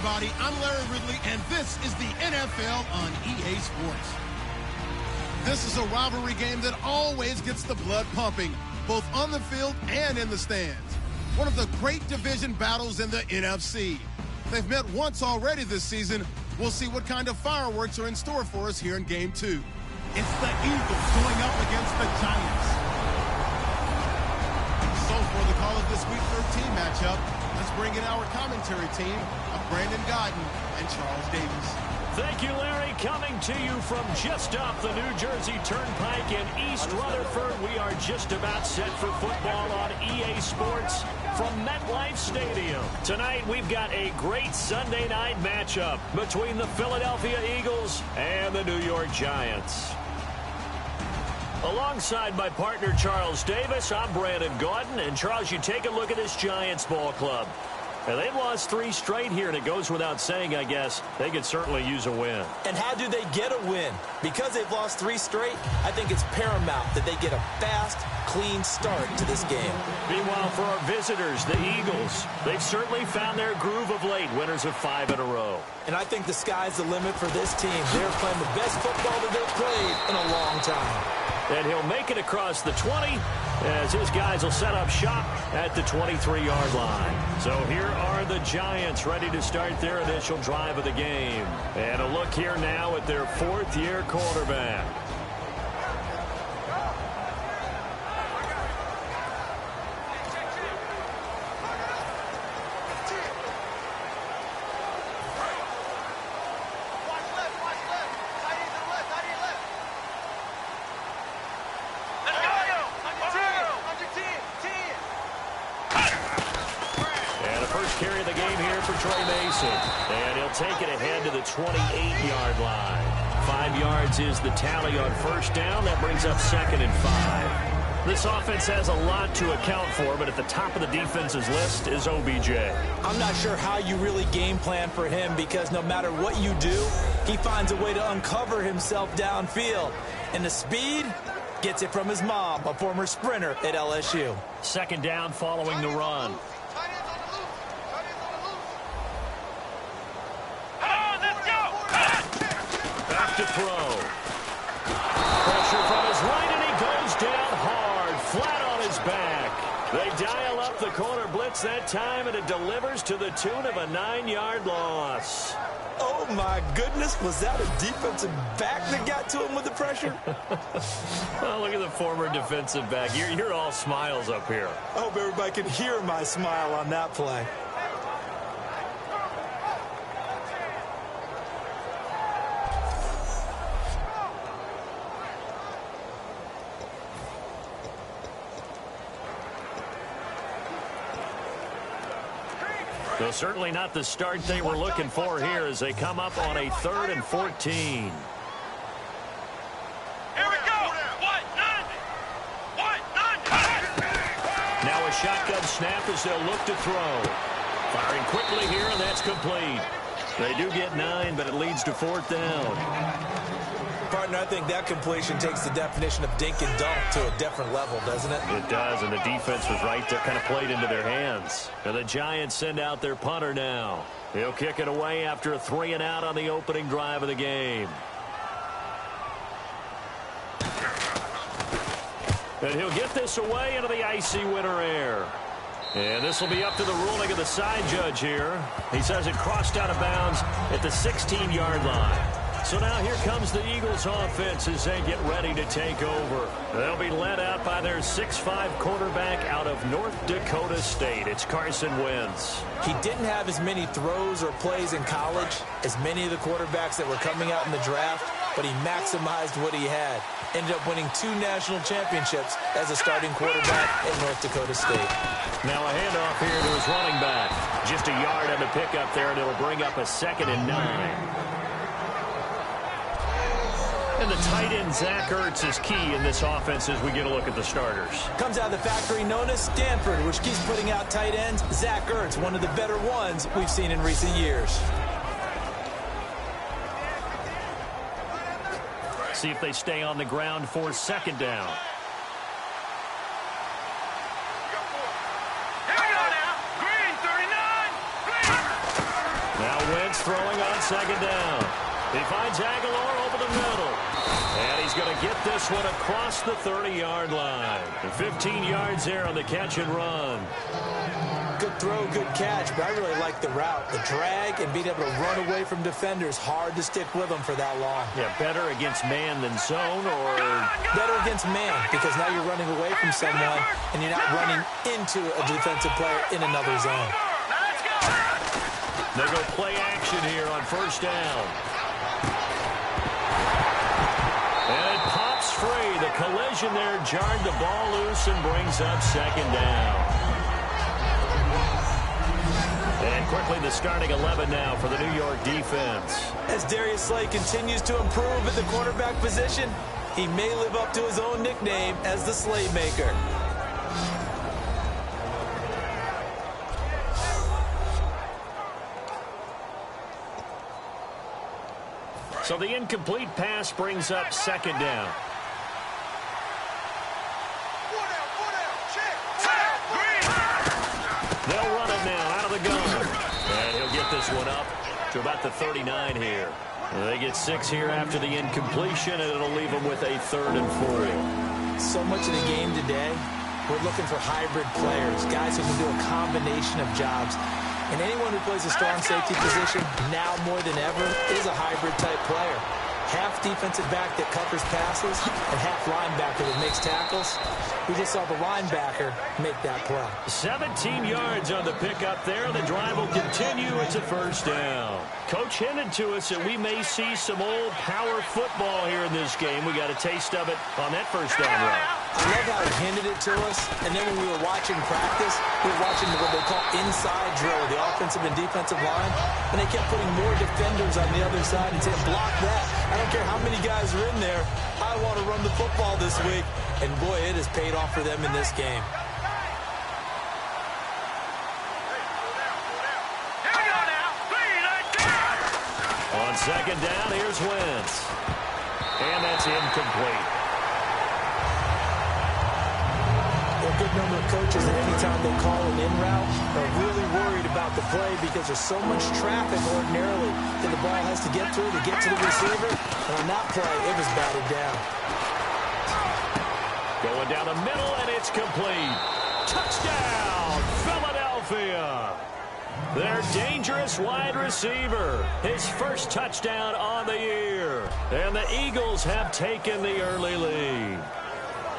everybody. I'm Larry Ridley, and this is the NFL on EA Sports. This is a rivalry game that always gets the blood pumping, both on the field and in the stands. One of the great division battles in the NFC. They've met once already this season. We'll see what kind of fireworks are in store for us here in Game 2. It's the Eagles going up against the Giants. So for the call of this Week 13 matchup, let's bring in our commentary team of Brandon Godden and Charles Davis. Thank you, Larry. Coming to you from just off the New Jersey Turnpike in East Rutherford. We are just about set for football on EA Sports from MetLife Stadium. Tonight, we've got a great Sunday night matchup between the Philadelphia Eagles and the New York Giants. Alongside my partner, Charles Davis, I'm Brandon Gaudin. And, Charles, you take a look at this Giants ball club. Now, they've lost 3 straight here, and it goes without saying, I guess, they could certainly use a win. And how do they get a win? Because they've lost 3 straight, I think it's paramount that they get a fast, clean start to this game. Meanwhile, for our visitors, the Eagles, they've certainly found their groove of late, winners of 5 in a row. And I think the sky's the limit for this team. They're playing the best football that they've played in a long time. And he'll make it across the 20 as his guys will set up shop at the 23-yard line. So here are the Giants ready to start their initial drive of the game. And a look here now at their 4th-year quarterback. And he'll take it ahead to the 28-yard line. 5 yards is the tally on first down. That brings up 2nd and 5. This offense has a lot to account for, but at the top of the defense's list is OBJ. I'm not sure how you really game plan for him because no matter what you do, he finds a way to uncover himself downfield. And the speed gets it from his mom, a former sprinter at LSU. 2nd down following the run. To throw. Pressure from his right, and he goes down hard, flat on his back. They dial up the corner blitz that time, and it delivers to the tune of a 9-yard loss. Oh, my goodness. Was that a defensive back that got to him with the pressure? Well, look at the former defensive back. You're all smiles up here. I hope everybody can hear my smile on that play. So certainly not the start they were looking for here as they come up on a 3rd and 14. Here we go. Now a shotgun snap as they'll look to throw. Firing quickly here, and that's complete. They do get 9, but it leads to 4th down. Partner, I think that completion takes the definition of dink and dunk to a different level, doesn't it? It does, and the defense was right there, kind of played into their hands. And the Giants send out their punter now. He'll kick it away after a 3-and-out on the opening drive of the game. And he'll get this away into the icy winter air. And this will be up to the ruling of the side judge here. He says it crossed out of bounds at the 16-yard line. So now here comes the Eagles offense as they get ready to take over. They'll be led out by their 6'5 quarterback out of North Dakota State. It's Carson Wentz. He didn't have as many throws or plays in college as many of the quarterbacks that were coming out in the draft, but he maximized what he had. Ended up winning 2 national championships as a starting quarterback at North Dakota State. Now a handoff here to his running back. Just a yard on the pickup there, and it'll bring up a 2nd and 9. And the tight end, Zach Ertz, is key in this offense as we get a look at the starters. Comes out of the factory known as Stanford, which keeps putting out tight ends. Zach Ertz, one of the better ones we've seen in recent years. See if they stay on the ground for 2nd down. Now throwing on second down. He finds Aguilar over the middle. And he's going to get this one across the 30-yard line. 15 yards there on the catch and run. Good throw, good catch, but I really like the route. The drag and being able to run away from defenders, hard to stick with them for that long. Yeah, better against man than zone, or? Better against man, because now you're running away from someone and you're not running into a defensive player in another zone. They go play action here on first down. And it pops free. The collision there jarred the ball loose and brings up second down. And quickly the starting 11 now for the New York defense. As Darius Slay continues to improve at the quarterback position, he may live up to his own nickname as the Slaymaker. So the incomplete pass brings up second down. They'll run it now out of the gun. And he'll get this one up to about the 39 here. And they get 6 here after the incompletion, and it'll leave them with a 3rd and 4. So much of the game today, we're looking for hybrid players, guys who can do a combination of jobs. And anyone who plays a strong safety position, now more than ever, is a hybrid-type player. Half defensive back that covers passes and half linebacker that makes tackles. We just saw the linebacker make that play. 17 yards on the pickup there. The drive will continue. It's a first down. Coach hinted to us that we may see some old power football here in this game. We got a taste of it on that first down run. I love how he hinted it to us, and then when we were watching practice, we were watching what they call inside drill, the offensive and defensive line, and they kept putting more defenders on the other side and saying, block that. I don't care how many guys are in there. I want to run the football this week. And, boy, it has paid off for them in this game. On second down, here's Wentz. And that's incomplete. A good number of coaches that anytime they call an in route are really worried about the play because there's so much traffic ordinarily that the ball has to get through to get to the receiver. And on that play, it was batted down. Going down the middle, and it's complete. Touchdown, Philadelphia. Their dangerous wide receiver. His first touchdown on the year. And the Eagles have taken the early lead.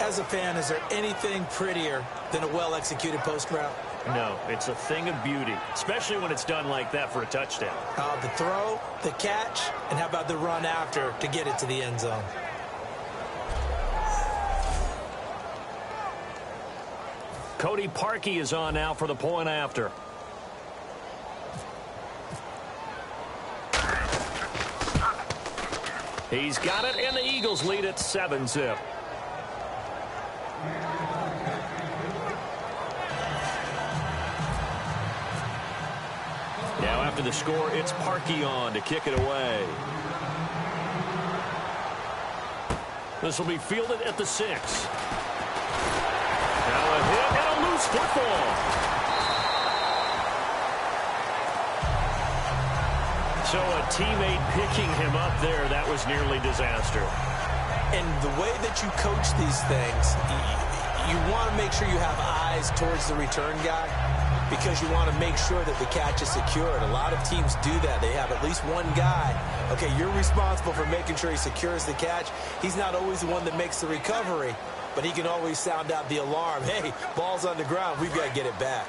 As a fan, is there anything prettier than a well-executed post route? No, it's a thing of beauty, especially when it's done like that for a touchdown. The throw, the catch, and how about the run after to get it to the end zone? Cody Parkey is on now for the point after. He's got it, and the Eagles lead at 7-zip. Now after the score, it's Parkey on to kick it away. This will be fielded at the 6. Now a hit and a loose football. So a teammate picking him up there, that was nearly disaster. And the way that you coach these things, you want to make sure you have eyes towards the return guy because you want to make sure that the catch is secured. A lot of teams do that. They have at least one guy. Okay, you're responsible for making sure he secures the catch. He's not always the one that makes the recovery, but he can always sound out the alarm. Hey, ball's on the ground. We've got to get it back.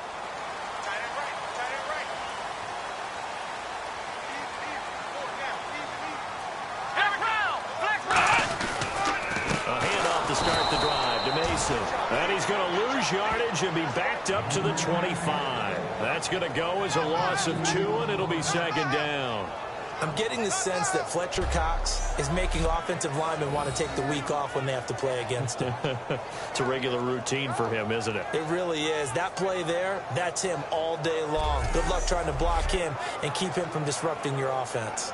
And he's going to lose yardage and be backed up to the 25. That's going to go as a loss of 2, and it'll be second down. I'm getting the sense that Fletcher Cox is making offensive linemen want to take the week off when they have to play against him. It's a regular routine for him, isn't it? It really is. That play there, that's him all day long. Good luck trying to block him and keep him from disrupting your offense.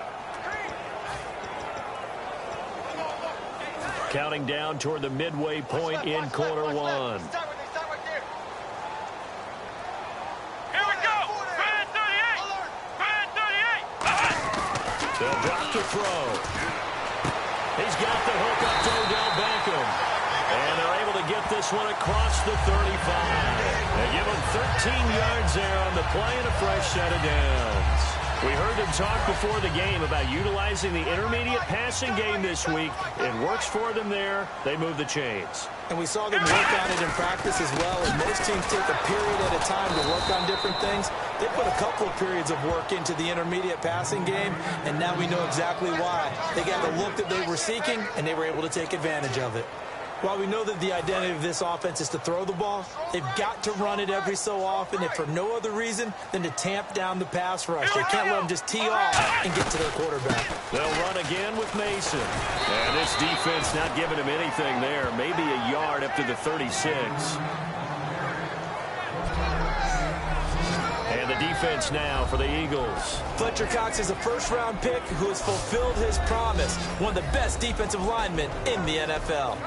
Counting down toward the midway point in quarter 1. Here we go! Bad 38! Bad 38! They'll drop to throw. He's got the hook up to Odell Beckham. And they're able to get this one across the 35. They give him 13 yards there on the play and a fresh set of downs. We heard them talk before the game about utilizing the intermediate passing game this week. It works for them there. They move the chains. And we saw them work on it in practice as well. And most teams take a period at a time to work on different things. They put a couple of periods of work into the intermediate passing game, and now we know exactly why. They got the look that they were seeking, and they were able to take advantage of it. While we know that the identity of this offense is to throw the ball, they've got to run it every so often, if for no other reason than to tamp down the pass rush. They can't let them just tee off and get to their quarterback. They'll run again with Mason. And this defense not giving him anything there. Maybe a yard up to the 36. And the defense now for the Eagles. Fletcher Cox is a first-round pick who has fulfilled his promise. One of the best defensive linemen in the NFL.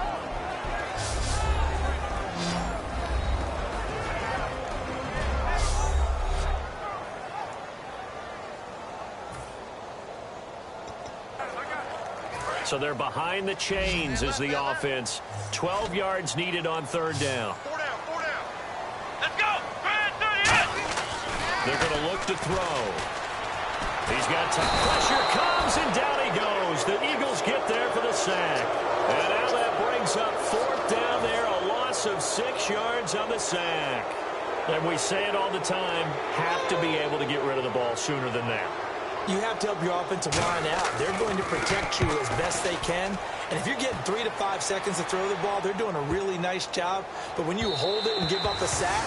So they're behind the chains as the offense. 12 yards needed on third down. Four down. Let's go. They're going to look to throw. He's got time. Pressure comes, and down he goes. The Eagles get there for the sack. And now that brings up fourth down there. A loss of 6 yards on the sack. And we say it all the time, have to be able to get rid of the ball sooner than that. You have to help your offensive line out. They're going to protect you as best they can. And if you're getting 3 to 5 seconds to throw the ball, they're doing a really nice job. But when you hold it and give up a sack,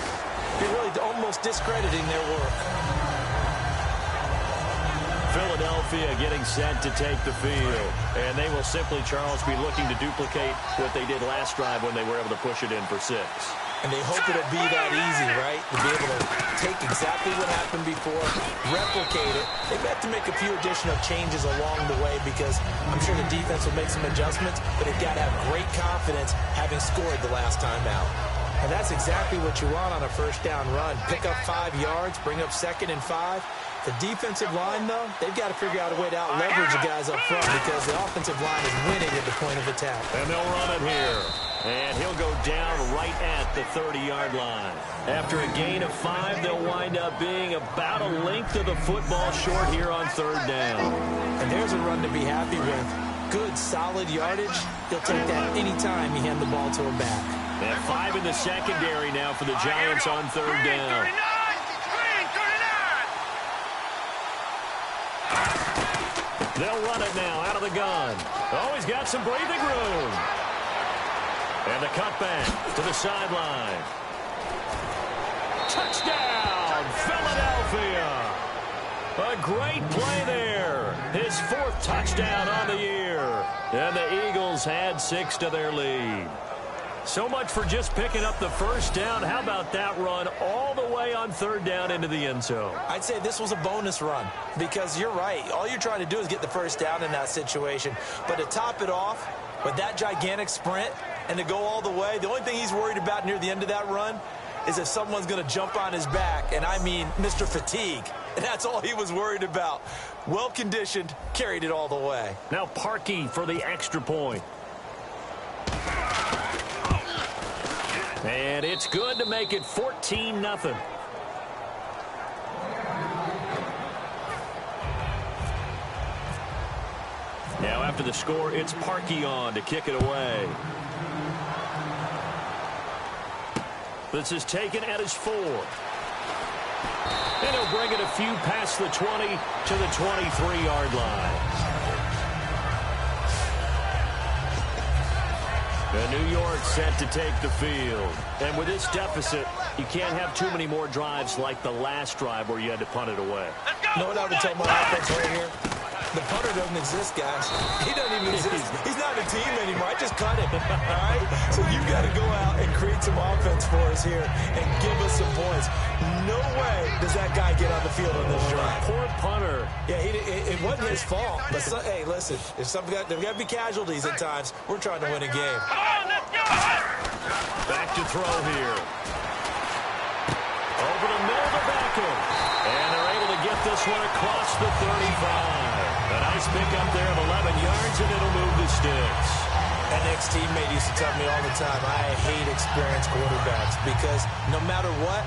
you're really almost discrediting their work. Philadelphia getting set to take the field. And they will simply, Charles, be looking to duplicate what they did last drive when they were able to push it in for 6. And they hope it'll be that easy, right? To be able to take exactly what happened before, replicate it. They've got to make a few additional changes along the way because I'm sure the defense will make some adjustments, but they've got to have great confidence having scored the last time out. And that's exactly what you want on a first down run. Pick up 5 yards, bring up 2nd and 5. The defensive line, though, they've got to figure out a way to out-leverage the guys up front because the offensive line is winning at the point of attack. And they'll run it here. And he'll go down right at the 30-yard line. After a gain of 5, they'll wind up being about a length of the football short here on third down. And there's a run to be happy with. Good, solid yardage. He'll take that any time you hand the ball to him back. And 5 in the secondary now for the Giants on third down. They'll run it now out of the gun. Oh, he's got some breathing room. And the cutback to the sideline. Touchdown, Philadelphia. A great play there. His 4th touchdown on the year. And the Eagles had 6 to their lead. So much for just picking up the first down. How about that run all the way on third down into the end zone? I'd say this was a bonus run because you're right. All you're trying to do is get the first down in that situation. But to top it off with that gigantic sprint and to go all the way, the only thing he's worried about near the end of that run is if someone's going to jump on his back, and I mean Mr. Fatigue. And that's all he was worried about. Well-conditioned, carried it all the way. Now Parkey for the extra point. And it's good to make it 14-0. Now after the score, it's Parkey on to kick it away. This is taken at his 4. And he'll bring it a few past the 20 to the 23-yard line. And New York set to take the field. And with this deficit, you can't have too many more drives like the last drive where you had to punt it away. You know what I would tell my offense right here? The punter doesn't exist, guys. He doesn't even exist. He's not a team anymore. I just cut him. All right? So you've got to go out and create some offense for us here and give us some points. No way does that guy get on the field on this drive. Poor punter. Yeah, it wasn't his fault. But hey, listen, if there's got to be casualties at times. We're trying to win a game. Back to throw here. Over the middle to Beckham. And they're able to get this one across the 35. A nice pickup there of 11 yards, and it'll move the sticks. An ex-teammate used to tell me all the time, I hate experienced quarterbacks because no matter what,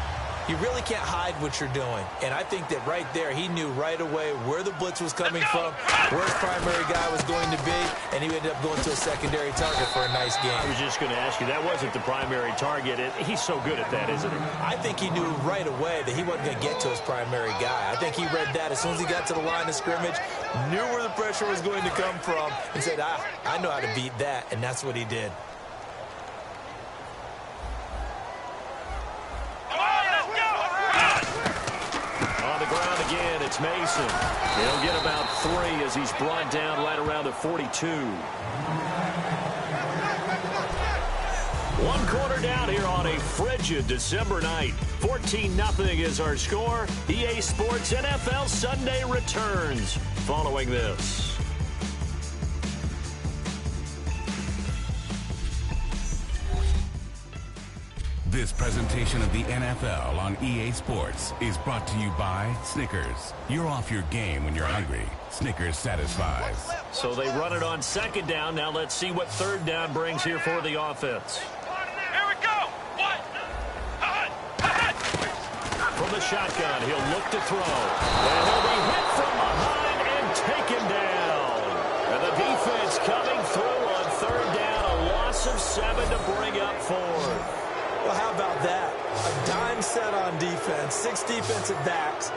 you really can't hide what you're doing. And I think that right there, he knew right away where the blitz was coming from, where his primary guy was going to be, and he ended up going to a secondary target for a nice game. I was just going to ask you, that wasn't the primary target. He's so good at that, isn't he? I think he knew right away that he wasn't going to get to his primary guy. I think he read that as soon as he got to the line of scrimmage, knew where the pressure was going to come from, and said, I know how to beat that, and that's what he did. Again, it's Mason. He'll get about 3 as he's brought down right around the 42. 1 quarter down here on a frigid December night. 14-0 is our score. EA Sports NFL Sunday returns following this. This presentation of the NFL on EA Sports is brought to you by Snickers. You're off your game when you're hungry. Snickers satisfies. So they run it on 2nd down. Now let's see what 3rd down brings here for the offense. Here we go. From the shotgun, he'll look to throw. And he'll be hit from behind and taken down. And the defense coming through on 3rd down. A loss of 7 to bring up 4th. Well, how about that? A dime set on defense, 6 defensive backs.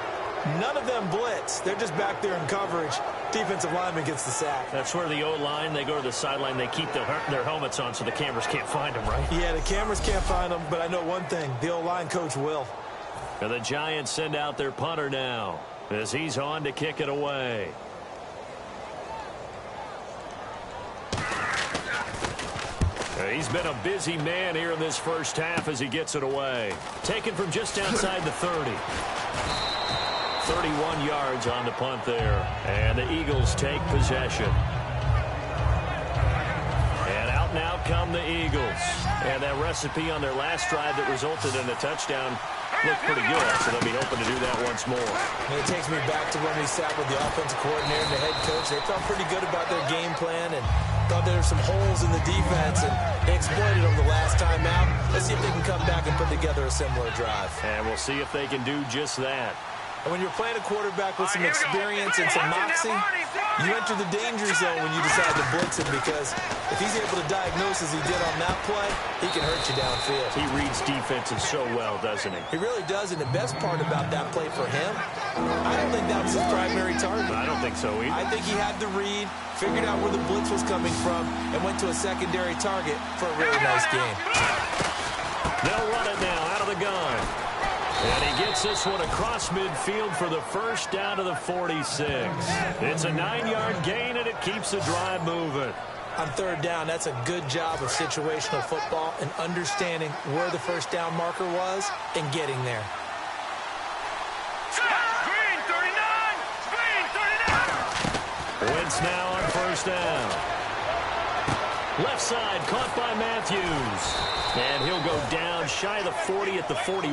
None of them blitz. They're just back there in coverage. Defensive lineman gets the sack. That's where the O-line, they go to the sideline, they keep their helmets on so the cameras can't find them, right? Yeah, the cameras can't find them, but I know one thing. The O-line coach will. And the Giants send out their punter now as he's on to kick it away. He's been a busy man here in this first half as he gets it away. Taken from just outside the 30. 31 yards on the punt there. And the Eagles take possession. And out now come the Eagles. And that recipe on their last drive that resulted in a touchdown looked pretty good, so they'll be hoping to do that once more. And it takes me back to when we sat with the offensive coordinator and the head coach. They felt pretty good about their game plan and thought there were some holes in the defense, and they exploited them the last time out. Let's see if they can come back and put together a similar drive. And we'll see if they can do just that. And when you're playing a quarterback with some experience and some moxie, you enter the danger zone when you decide to blitz him, because if he's able to diagnose as he did on that play, he can hurt you downfield. He reads defenses so well, doesn't he? He really does, and the best part about that play for him, I don't think that was his primary target. I don't think so either. I think he had the read, figured out where the blitz was coming from, and went to a secondary target for a really nice game. They'll run it now out of the gun. And he gets this one across midfield for the first down to the 46. It's a 9-yard gain, and it keeps the drive moving. On 3rd down, that's a good job of situational football and understanding where the first down marker was and getting there. Green 39! Green 39! Wentz now on 1st down. Left side caught by Matthews. And he'll go down shy of the 40 at the 41.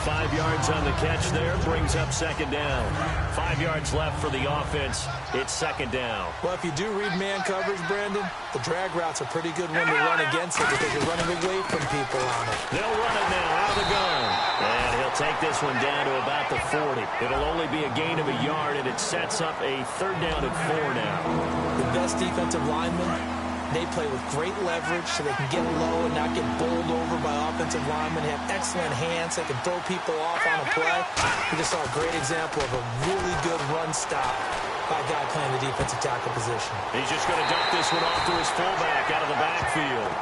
5 yards on the catch there, brings up 2nd down. 5 yards left for the offense. It's 2nd down. Well, if you do read man coverage, Brandon, the drag route's a pretty good one to run against it because you're running away from people on it. They'll run it now out of the gun. And he'll take this one down to about the 40. It'll only be a gain of a yard, and it sets up a 3rd down and 4 now. The best defensive linemen, they play with great leverage so they can get low and not get bowled over by offensive linemen. They have excellent hands. They can throw people off on a play. We just saw a great example of a really good run stop by a guy playing the defensive tackle position. He's just going to dump this one off to his fullback out of the backfield.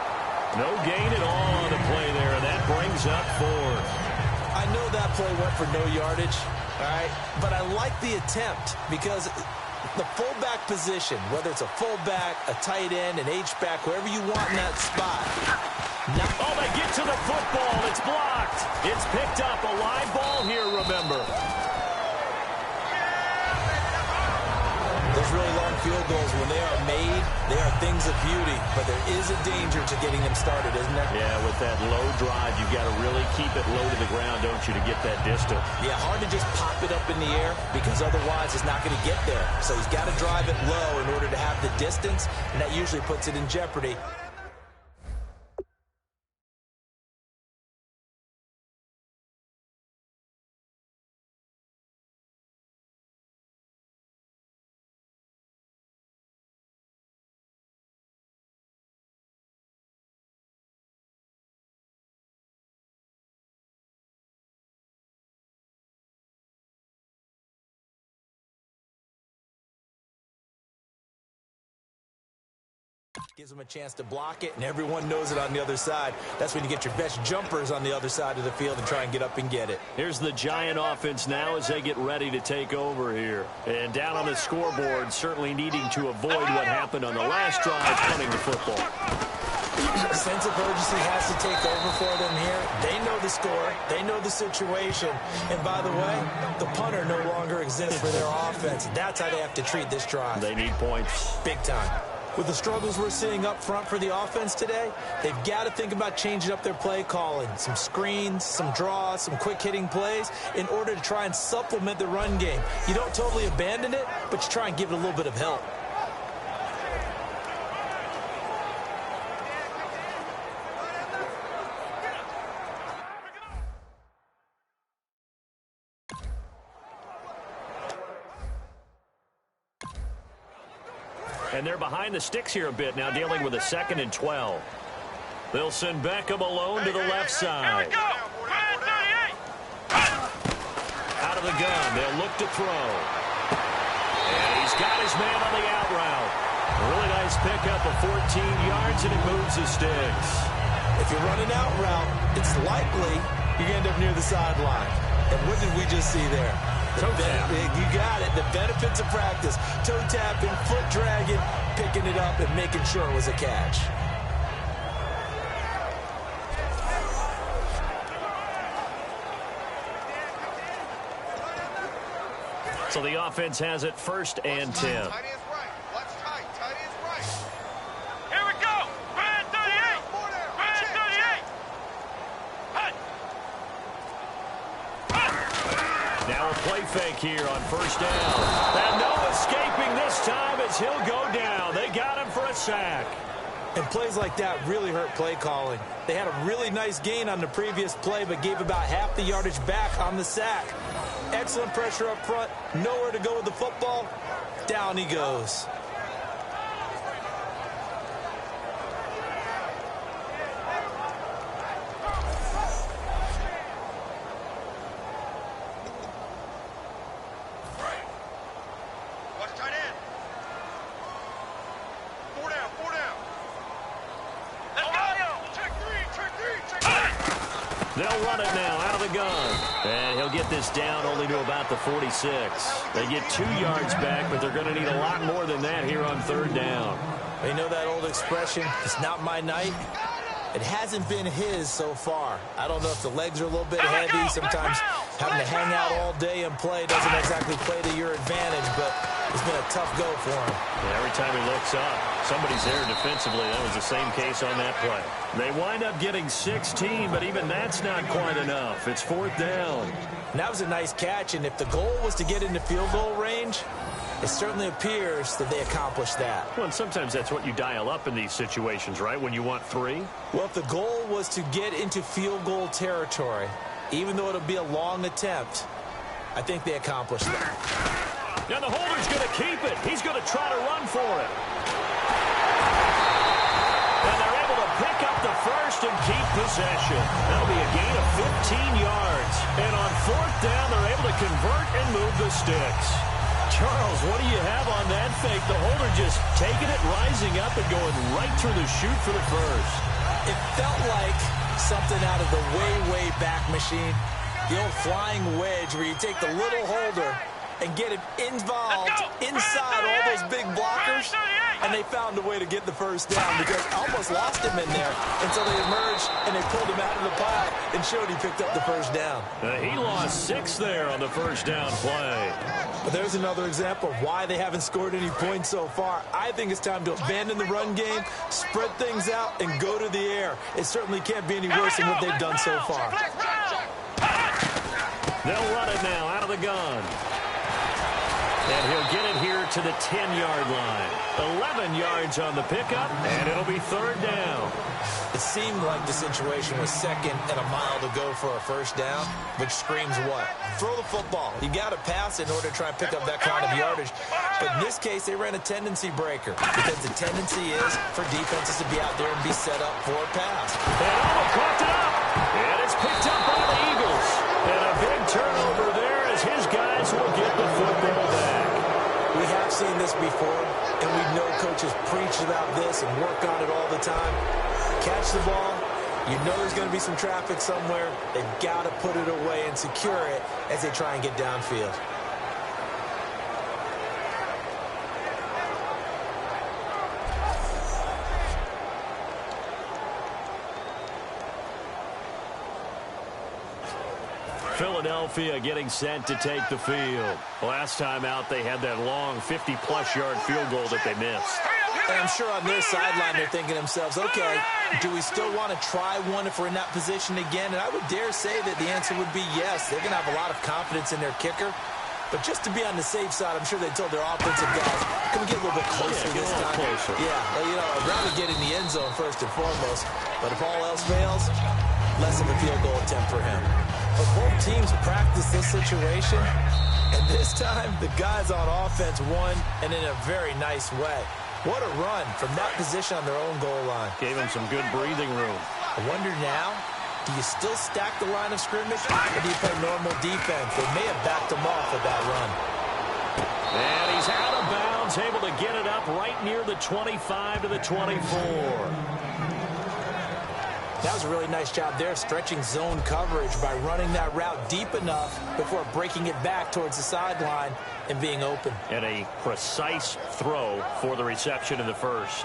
No gain at all on the play there, and that brings up 4th. I know that play went for no yardage, all right, but I like the attempt because the fullback position, whether it's a fullback, a tight end, an H-back, wherever you want in that spot. Oh, they get to the football. It's blocked. It's picked up. A live ball here, remember. Those really long field goals, when they are made, they are things of beauty. But there is a danger to getting them started, isn't there? Yeah, with that low drive, you've got to really keep it low to the ground, don't you, to get that distance. Yeah, hard to just pop it up in the air because otherwise it's not going to get there. So he's got to drive it low in order to have the distance, and that usually puts it in jeopardy. Gives them a chance to block it, and everyone knows it on the other side. That's when you get your best jumpers on the other side of the field and try and get up and get it. Here's the Giant offense now as they get ready to take over here. And down on the scoreboard, certainly needing to avoid what happened on the last drive, punting the football. Sense of urgency has to take over for them here. They know the score. They know the situation. And by the way, the punter no longer exists for their offense. That's how they have to treat this drive. They need points. Big time. With the struggles we're seeing up front for the offense today, they've got to think about changing up their play calling. Some screens, some draws, some quick-hitting plays in order to try and supplement the run game. You don't totally abandon it, but you try and give it a little bit of help. And they're behind the sticks here a bit now, dealing with a 2nd and 12. They'll send Beckham alone to the left side. Out of the gun, they'll look to throw. And he's got his man on the out route. A really nice pickup of 14 yards, and it moves the sticks. If you're running out route, it's likely you're going to end up near the sideline. And what did we just see there? You got it. The benefits of practice. Toe tapping, foot dragging, picking it up, and making sure it was a catch. So the offense has it 1st and 10. Now a play fake here on 1st down. And no escaping this time as he'll go down. They got him for a sack. And plays like that really hurt play calling. They had a really nice gain on the previous play, but gave about half the yardage back on the sack. Excellent pressure up front. Nowhere to go with the football. Down he goes. They'll run it now out of the gun. And he'll get this down only to about the 46. They get 2 yards back, but they're going to need a lot more than that here on 3rd down. You know that old expression, it's not my night? It hasn't been his so far. I don't know if the legs are a little bit heavy. Sometimes having to hang out all day and play doesn't exactly play to your advantage, but it's been a tough go for him. Yeah, every time he looks up, somebody's there defensively. That was the same case on that play. They wind up getting 16, but even that's not quite enough. It's 4th down. And that was a nice catch, and if the goal was to get into field goal range, it certainly appears that they accomplished that. Well, and sometimes that's what you dial up in these situations, right, when you want 3? Well, if the goal was to get into field goal territory, even though it'll be a long attempt, I think they accomplished that. Now the holder's going to keep it. He's going to try to run for it. And they're able to pick up the 1st and keep possession. That'll be a gain of 15 yards. And on 4th down, they're able to convert and move the sticks. Charles, what do you have on that fake? The holder just taking it, rising up, and going right through the chute for the 1st. It felt like something out of the way, way back machine. The old flying wedge where you take the little holder and get him involved inside all those big blockers. and they found a way to get the first down because I almost lost him in there until they emerged and they pulled him out of the pile and showed he picked up the first down. He lost 6 there on the first down play. But there's another example of why they haven't scored any points so far. I think it's time to abandon the run game, spread things out, and go to the air. It certainly can't be any worse than what they've done so far. They'll run it now out of the gun. And he'll get it here to the 10-yard line. 11 yards on the pickup, and it'll be third down. It seemed like the situation was second and a mile to go for a first down, which screams what? Throw the football. You got to pass in order to try and pick up that kind of yardage. But in this case, they ran a tendency breaker because the tendency is for defenses to be out there and be set up for a pass. And almost caught it up. And it's picked up by the Eagles. And a big turnover there as his guys will get the football back. We have seen this before, and we know coaches preach about this and work on it all the time. Catch the ball. You know there's going to be some traffic somewhere. They've got to put it away and secure it as they try and get downfield. Philadelphia getting set to take the field. Last time out, they had that long 50-plus yard field goal that they missed. And I'm sure on their sideline they're thinking to themselves, okay, do we still want to try one if we're in that position again? And I would dare say that the answer would be yes. They're going to have a lot of confidence in their kicker. But just to be on the safe side, I'm sure they told their offensive guys, can we get a little bit closer this time? Closer. Yeah, well, you know, I'd rather get in the end zone first and foremost. But if all else fails, less of a field goal attempt for him. But both teams practice this situation, and this time the guys on offense won, and in a very nice way. What a run from that position on their own goal line. Gave him some good breathing room. I wonder now, do you still stack the line of scrimmage, or do you play normal defense? They may have backed him off with that run. And he's out of bounds, able to get it up right near the 25 to the 24. That was a really nice job there, stretching zone coverage by running that route deep enough before breaking it back towards the sideline and being open. And a precise throw for the reception in the first.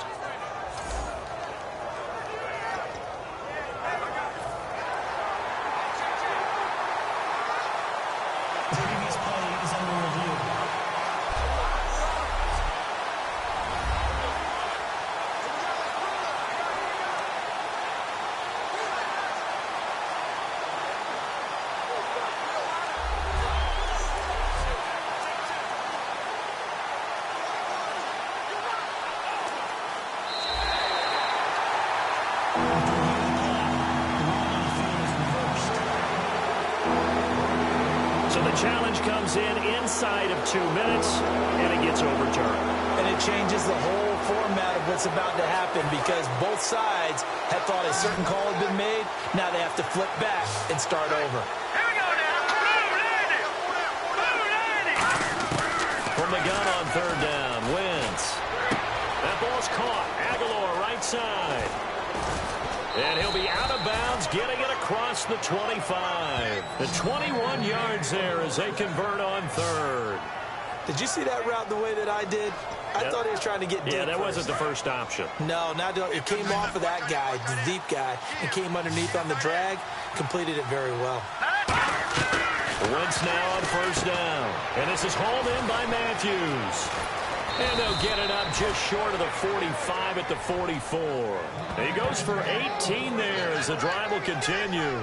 Challenge comes in inside of 2 minutes, and it gets overturned. And it changes the whole format of what's about to happen because both sides had thought a certain call had been made. Now they have to flip back and start over. Here we go now. From the gun on third down, Wentz. That ball's caught. Aguilar right side. And he'll be out of bounds, getting it across the 25. The 21 yards there as they convert on third. Did you see that route the way that I did? I thought he was trying to get deep. Yeah, that wasn't the first option. No, it came off of that guy, the deep guy, and came underneath on the drag. Completed it very well. Wentz now on first down. And this is hauled in by Matthews. And they'll get it up just short of the 45 at the 44. He goes for 18 there as the drive will continue.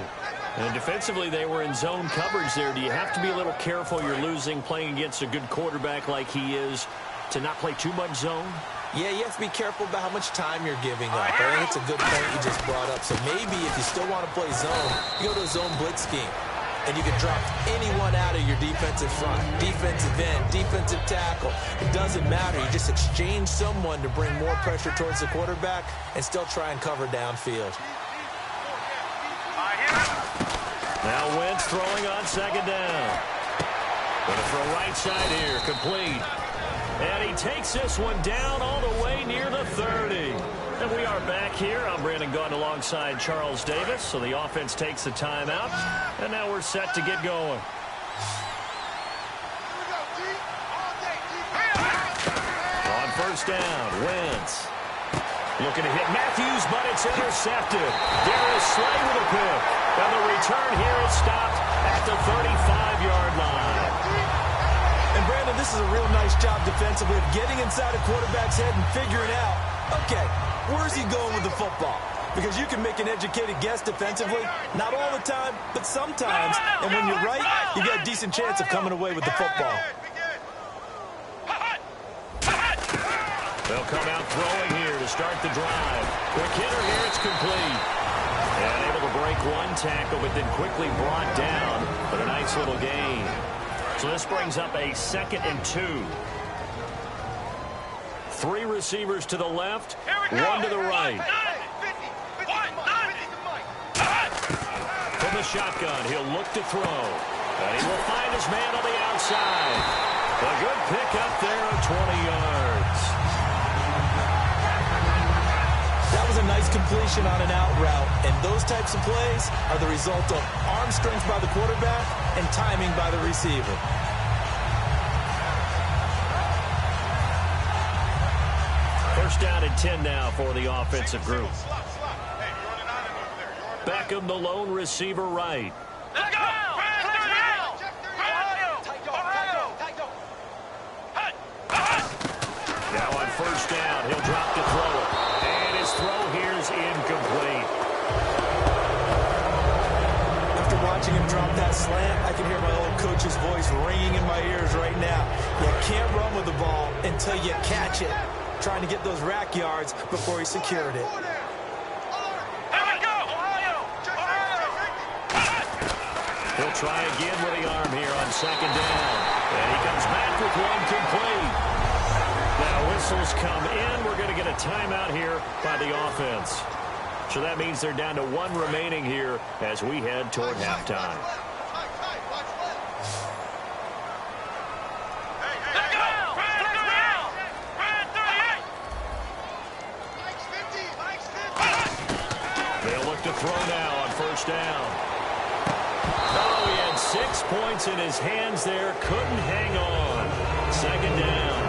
And defensively, they were in zone coverage there. Do you have to be a little careful? You're losing, playing against a good quarterback like he is, to not play too much zone? Yeah, you have to be careful about how much time you're giving up. I think it's a good point you just brought up. So maybe if you still want to play zone, you go to a zone blitz scheme. And you can drop anyone out of your defensive front, defensive end, defensive tackle. It doesn't matter. You just exchange someone to bring more pressure towards the quarterback and still try and cover downfield. Now Wentz throwing on second down. Going to throw right side here, complete. And he takes this one down all the way near the 30. And we are back here. I'm Brandon Gaudin alongside Charles Davis. So the offense takes the timeout. And now we're set to get going. On first down. Wentz looking to hit Matthews, but it's intercepted. Darius Slay with a pick. And the return here is stopped at the 35-yard line. And Brandon, this is a real nice job defensively of getting inside a quarterback's head and figuring out, okay, where's he going with the football? Because you can make an educated guess defensively, not all the time, but sometimes. And when you're right, you got a decent chance of coming away with the football. They'll come out throwing here to start the drive. Quick hitter here, it's complete. And able to break one tackle, but then quickly brought down. But a nice little gain. So this brings up a 2nd and 2. 3 receivers to the left, 1 to the right. From the shotgun, he'll look to throw. And he will find his man on the outside. A good pick up there of 20 yards. That was a nice completion on an out route. And those types of plays are the result of arm strength by the quarterback and timing by the receiver. First down and 10 now for the offensive group. Beckham, the lone receiver, right. Let's go! Now on first down, he'll drop to throw it. And his throw here is incomplete. After watching him drop that slant, I can hear my old coach's voice ringing in my ears right now. You can't run with the ball until you catch it. Trying to get those rack yards before he secured it. He'll try again with the arm here on 2nd down. And he comes back with one complete. Now whistles come in. We're going to get a timeout here by the offense. So that means they're down to 1 remaining here as we head toward halftime. They'll look to throw now on first down. Oh, he had 6 points in his hands there. Couldn't hang on. 2nd down.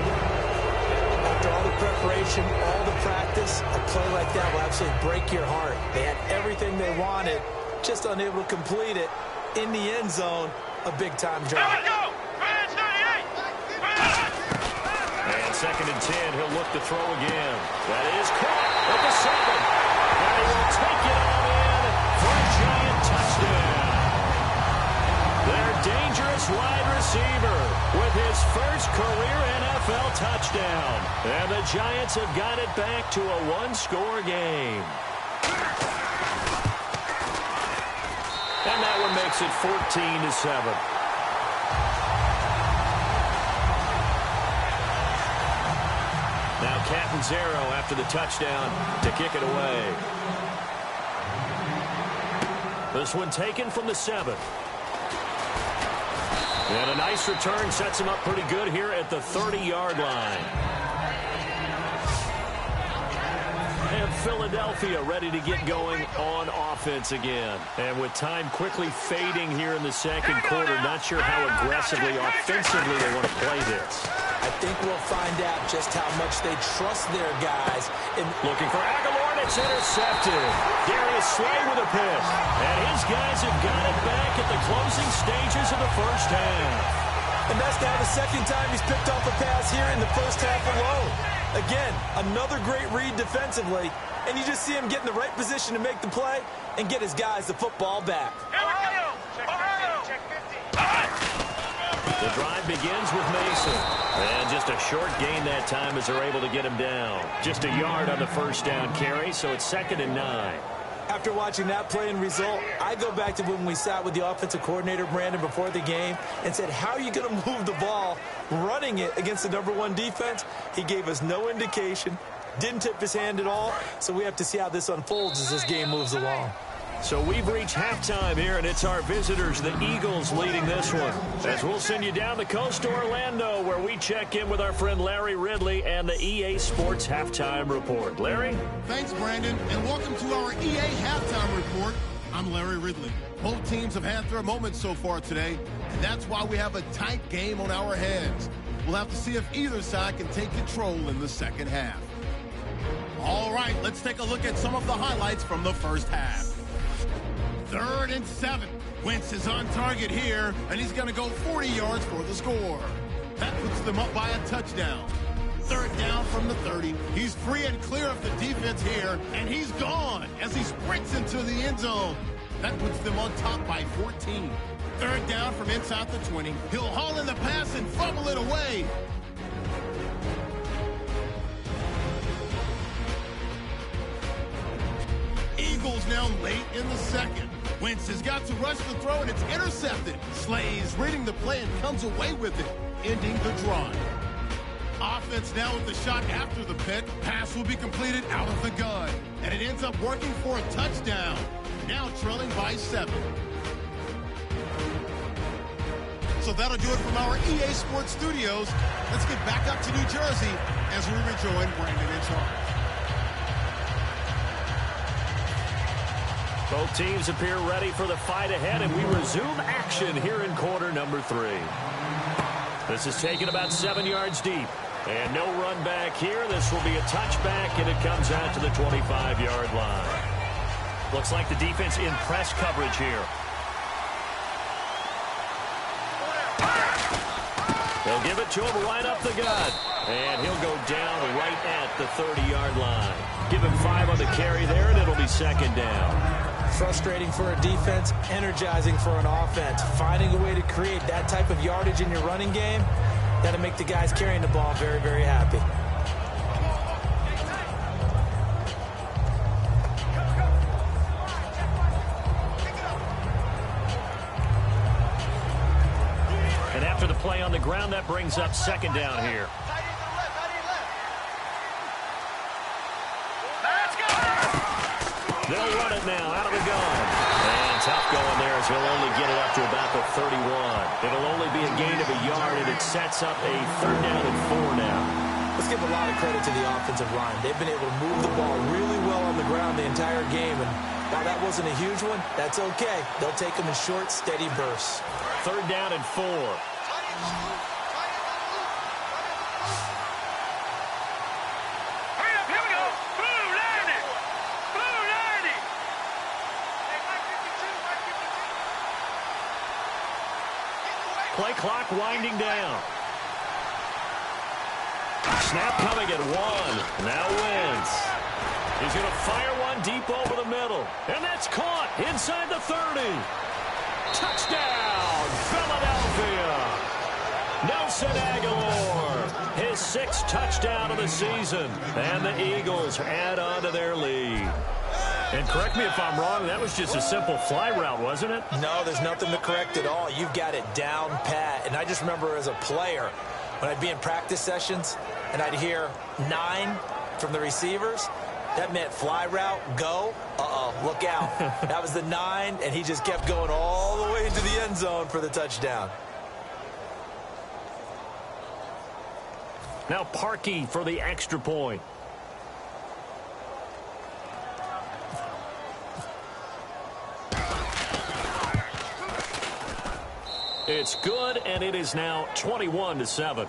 After all the preparation, all the practice, a play like that will absolutely break your heart. They had everything they wanted, just unable to complete it. In the end zone, a big-time drop. And 2nd and 10, he'll look to throw again. That is caught at the 7. And he will take it all in for a giant touchdown. Their dangerous wide receiver with his first career NFL touchdown. And the Giants have got it back to a 1-score game. And that one makes it 14-7. Now Catanzaro after the touchdown to kick it away. This one taken from the 7. And a nice return sets him up pretty good here at the 30-yard line. And Philadelphia ready to get going on offense again. And with time quickly fading here in the 2nd quarter, not sure how aggressively, offensively they want to play this. I think we'll find out just how much they trust their guys. Looking for Aguilar, and it's intercepted. Darius Slay with a pick. And his guys have got it back at the closing stages of the first half. And that's now the 2nd time he's picked off a pass here in the first half alone. Again, another great read defensively, and you just see him get in the right position to make the play and get his guys the football back. The drive begins with Mason. And just a short gain that time as they're able to get him down. Just a yard on the first down carry, so it's 2nd and 9. After watching that play and result, I go back to when we sat with the offensive coordinator, Brandon, before the game and said, how are you going to move the ball running it against the #1 defense? He gave us no indication, didn't tip his hand at all, so we have to see how this unfolds as this game moves along. So we've reached halftime here, and it's our visitors, the Eagles, leading this one. As we'll send you down the coast to Orlando, where we check in with our friend Larry Ridley and the EA Sports Halftime Report. Larry? Thanks, Brandon, and welcome to our EA Halftime Report. I'm Larry Ridley. Both teams have had their moments so far today, and that's why we have a tight game on our hands. We'll have to see if either side can take control in the second half. All right, let's take a look at some of the highlights from the first half. 3rd and 7. Wentz is on target here, and he's going to go 40 yards for the score. That puts them up by a touchdown. 3rd down from the 30. He's free and clear of the defense here, and he's gone as he sprints into the end zone. That puts them on top by 14. 3rd down from inside the 20. He'll haul in the pass and fumble it away. Eagles now late in the second. Wentz has got to rush the throw, and it's intercepted. Slays reading the play and comes away with it, ending the drive. Offense now with the shot after the pick. Pass will be completed out of the gun, and it ends up working for a touchdown. Now trailing by 7. So that'll do it from our EA Sports Studios. Let's get back up to New Jersey as we rejoin Brandon in charge. Both teams appear ready for the fight ahead, and we resume action here in quarter number 3. This is taken about 7 yards deep. And no run back here. This will be a touchback, and it comes out to the 25-yard line. Looks like the defense in press coverage here. They'll give it to him right up the gut. And he'll go down right at the 30-yard line. Give him 5 on the carry there, and it'll be 2nd down. Frustrating for a defense, energizing for an offense. Finding a way to create that type of yardage in your running game, that'll make the guys carrying the ball very, very happy. And after the play on the ground, that brings up 2nd down here. They'll run it now out of the gun. And tough going there as he'll only get it up to about the 31. It'll only be a gain of a yard, and it sets up a 3rd down and 4 now. Let's give a lot of credit to the offensive line. They've been able to move the ball really well on the ground the entire game. And while that wasn't a huge one, that's okay. They'll take them in short, steady bursts. 3rd down and 4. Play clock winding down. Snap coming at 1. Now Wentz. He's going to fire one deep over the middle. And that's caught inside the 30. Touchdown, Philadelphia. Nelson Aguilar. His 6th touchdown of the season. And the Eagles add on to their lead. And correct me if I'm wrong, that was just a simple fly route, wasn't it? No, there's nothing to correct at all. You've got it down pat. And I just remember as a player, when I'd be in practice sessions and I'd hear 9 from the receivers, that meant fly route, go, look out. That was the 9, and he just kept going all the way into the end zone for the touchdown. Now Parkey for the extra point. It's good, and it is now 21-7.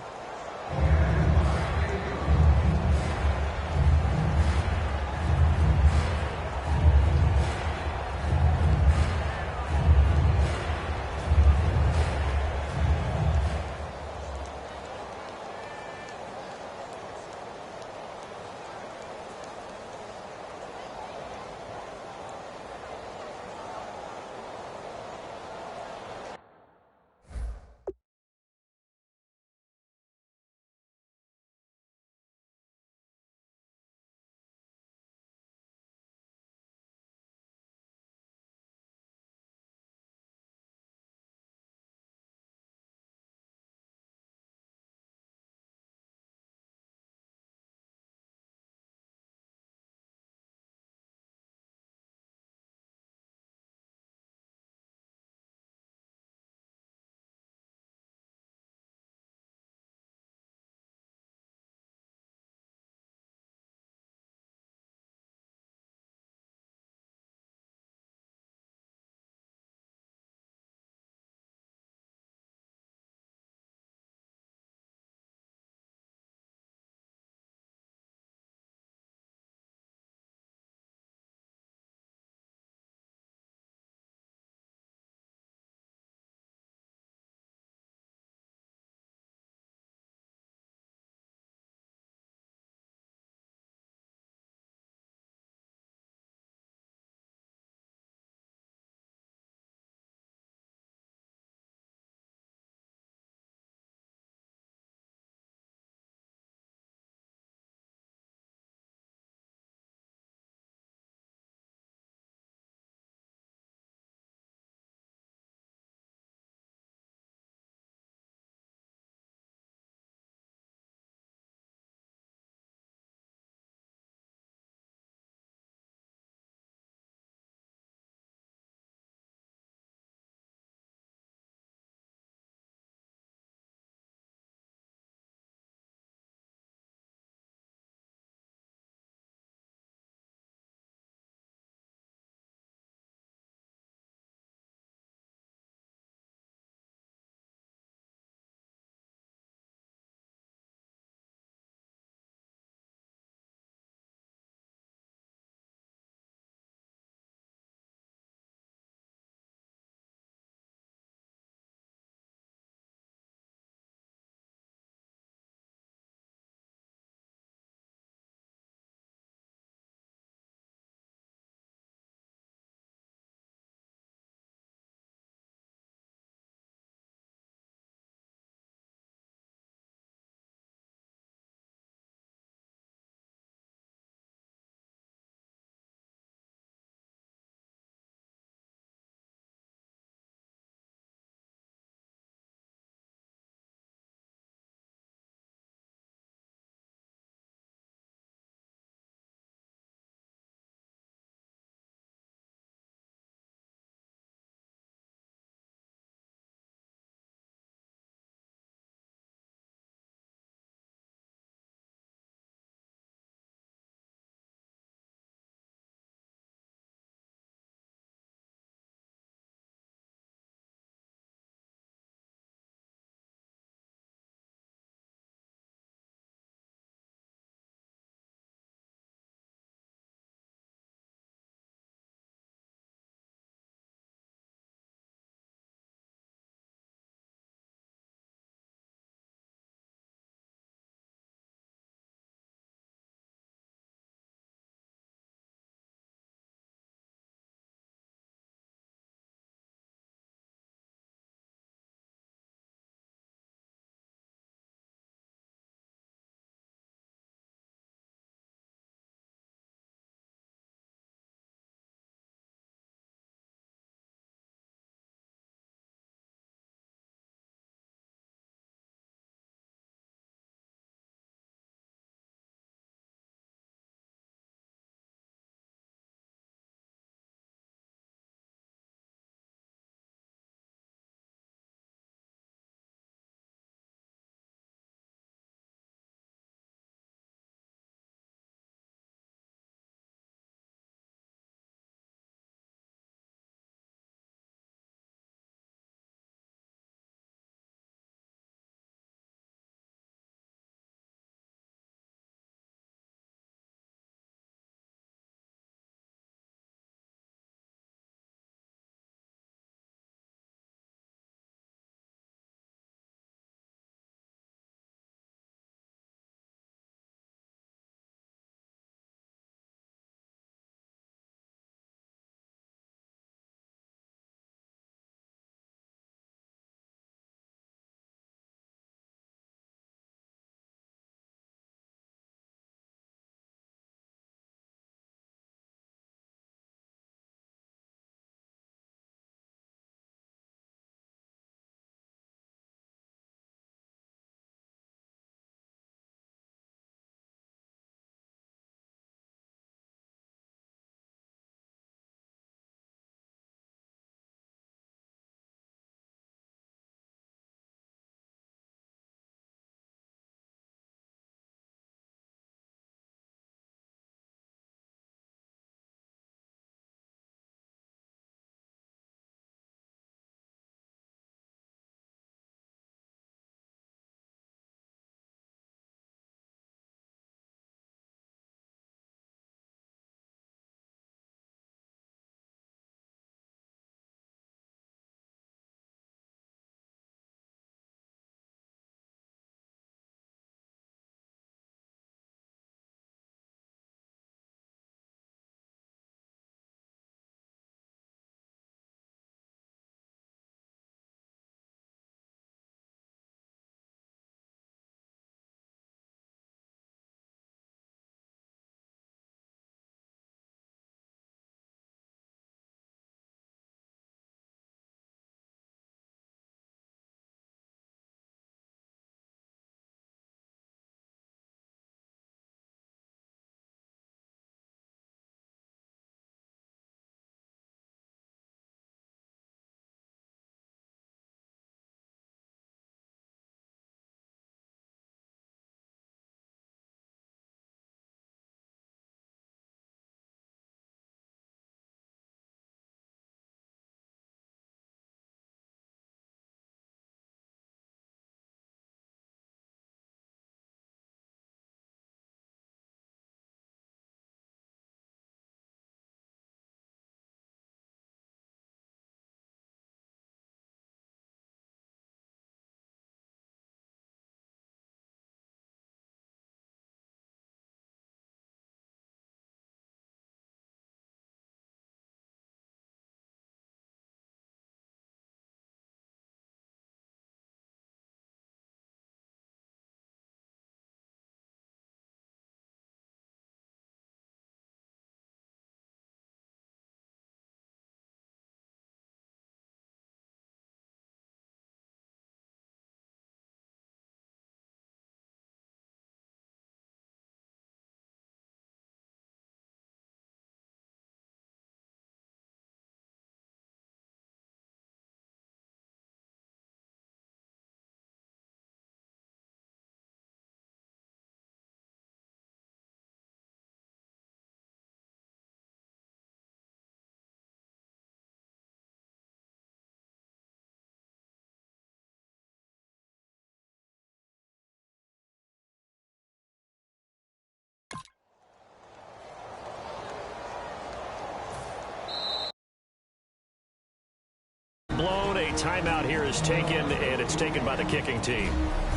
timeout here is taken, and it's taken by the kicking team.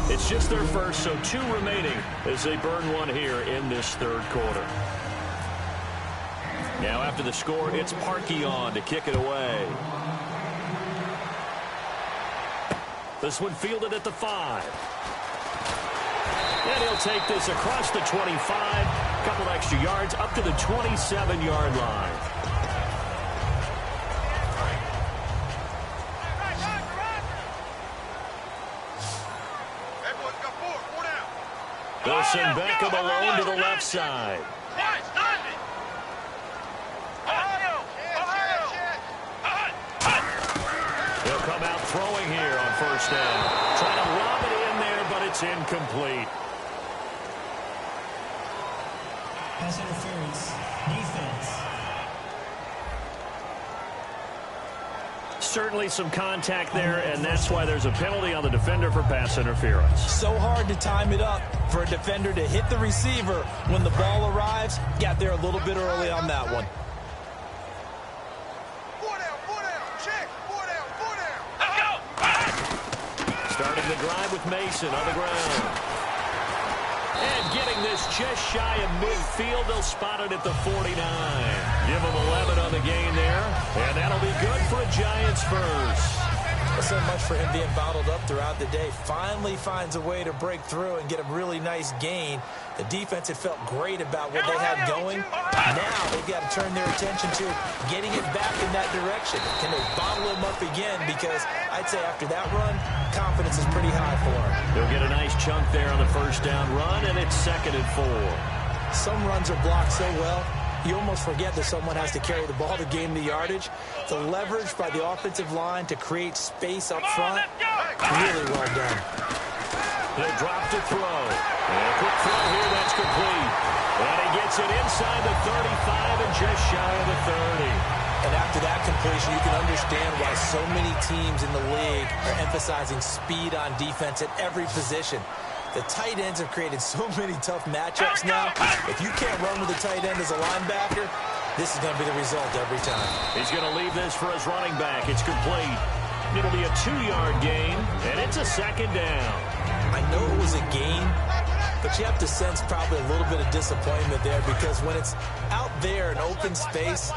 It's just their first, so 2 remaining as they burn one here in this third quarter. Now after the score, it's Parkey on to kick it away. This one fielded at the 5. And he'll take this across the 25, a couple extra yards up to the 27-yard line. They'll send Beckham alone to the left side. He'll come out throwing here on first down. Trying to lob it in there, but it's incomplete. Pass interference. Defense. Certainly some contact there, and that's why there's a penalty on the defender for pass interference. So hard to time it up for a defender to hit the receiver when the ball arrives. Got there a little bit early on that one. Starting the drive with Mason on the ground. And getting this just shy of midfield. They'll spot it at the 49. Give them 11 on the gain there. And that'll be good for a Giants first. So much for him being bottled up throughout the day. Finally finds a way to break through and get a really nice gain. The defense had felt great about what they had going. Now they've got to turn their attention to getting it back in that direction. Can they bottle him up again? Because I'd say after that run, confidence is pretty high for him. He'll get a nice chunk there on the first down run, and it's 2nd and 4. Some runs are blocked so well, you almost forget that someone has to carry the ball to gain the yardage. The leverage by the offensive line to create space up front, really well done. He'll drop to throw. And a quick throw here, that's complete. And he gets it inside the 35 and just shy of the 30. And after that completion, you can understand why so many teams in the league are emphasizing speed on defense at every position. The tight ends have created so many tough matchups now. If you can't run with a tight end as a linebacker, this is going to be the result every time. He's going to leave this for his running back. It's complete. It'll be a 2-yard gain, and it's a 2nd down. I know it was a gain, but you have to sense probably a little bit of disappointment there because when it's out there in open space,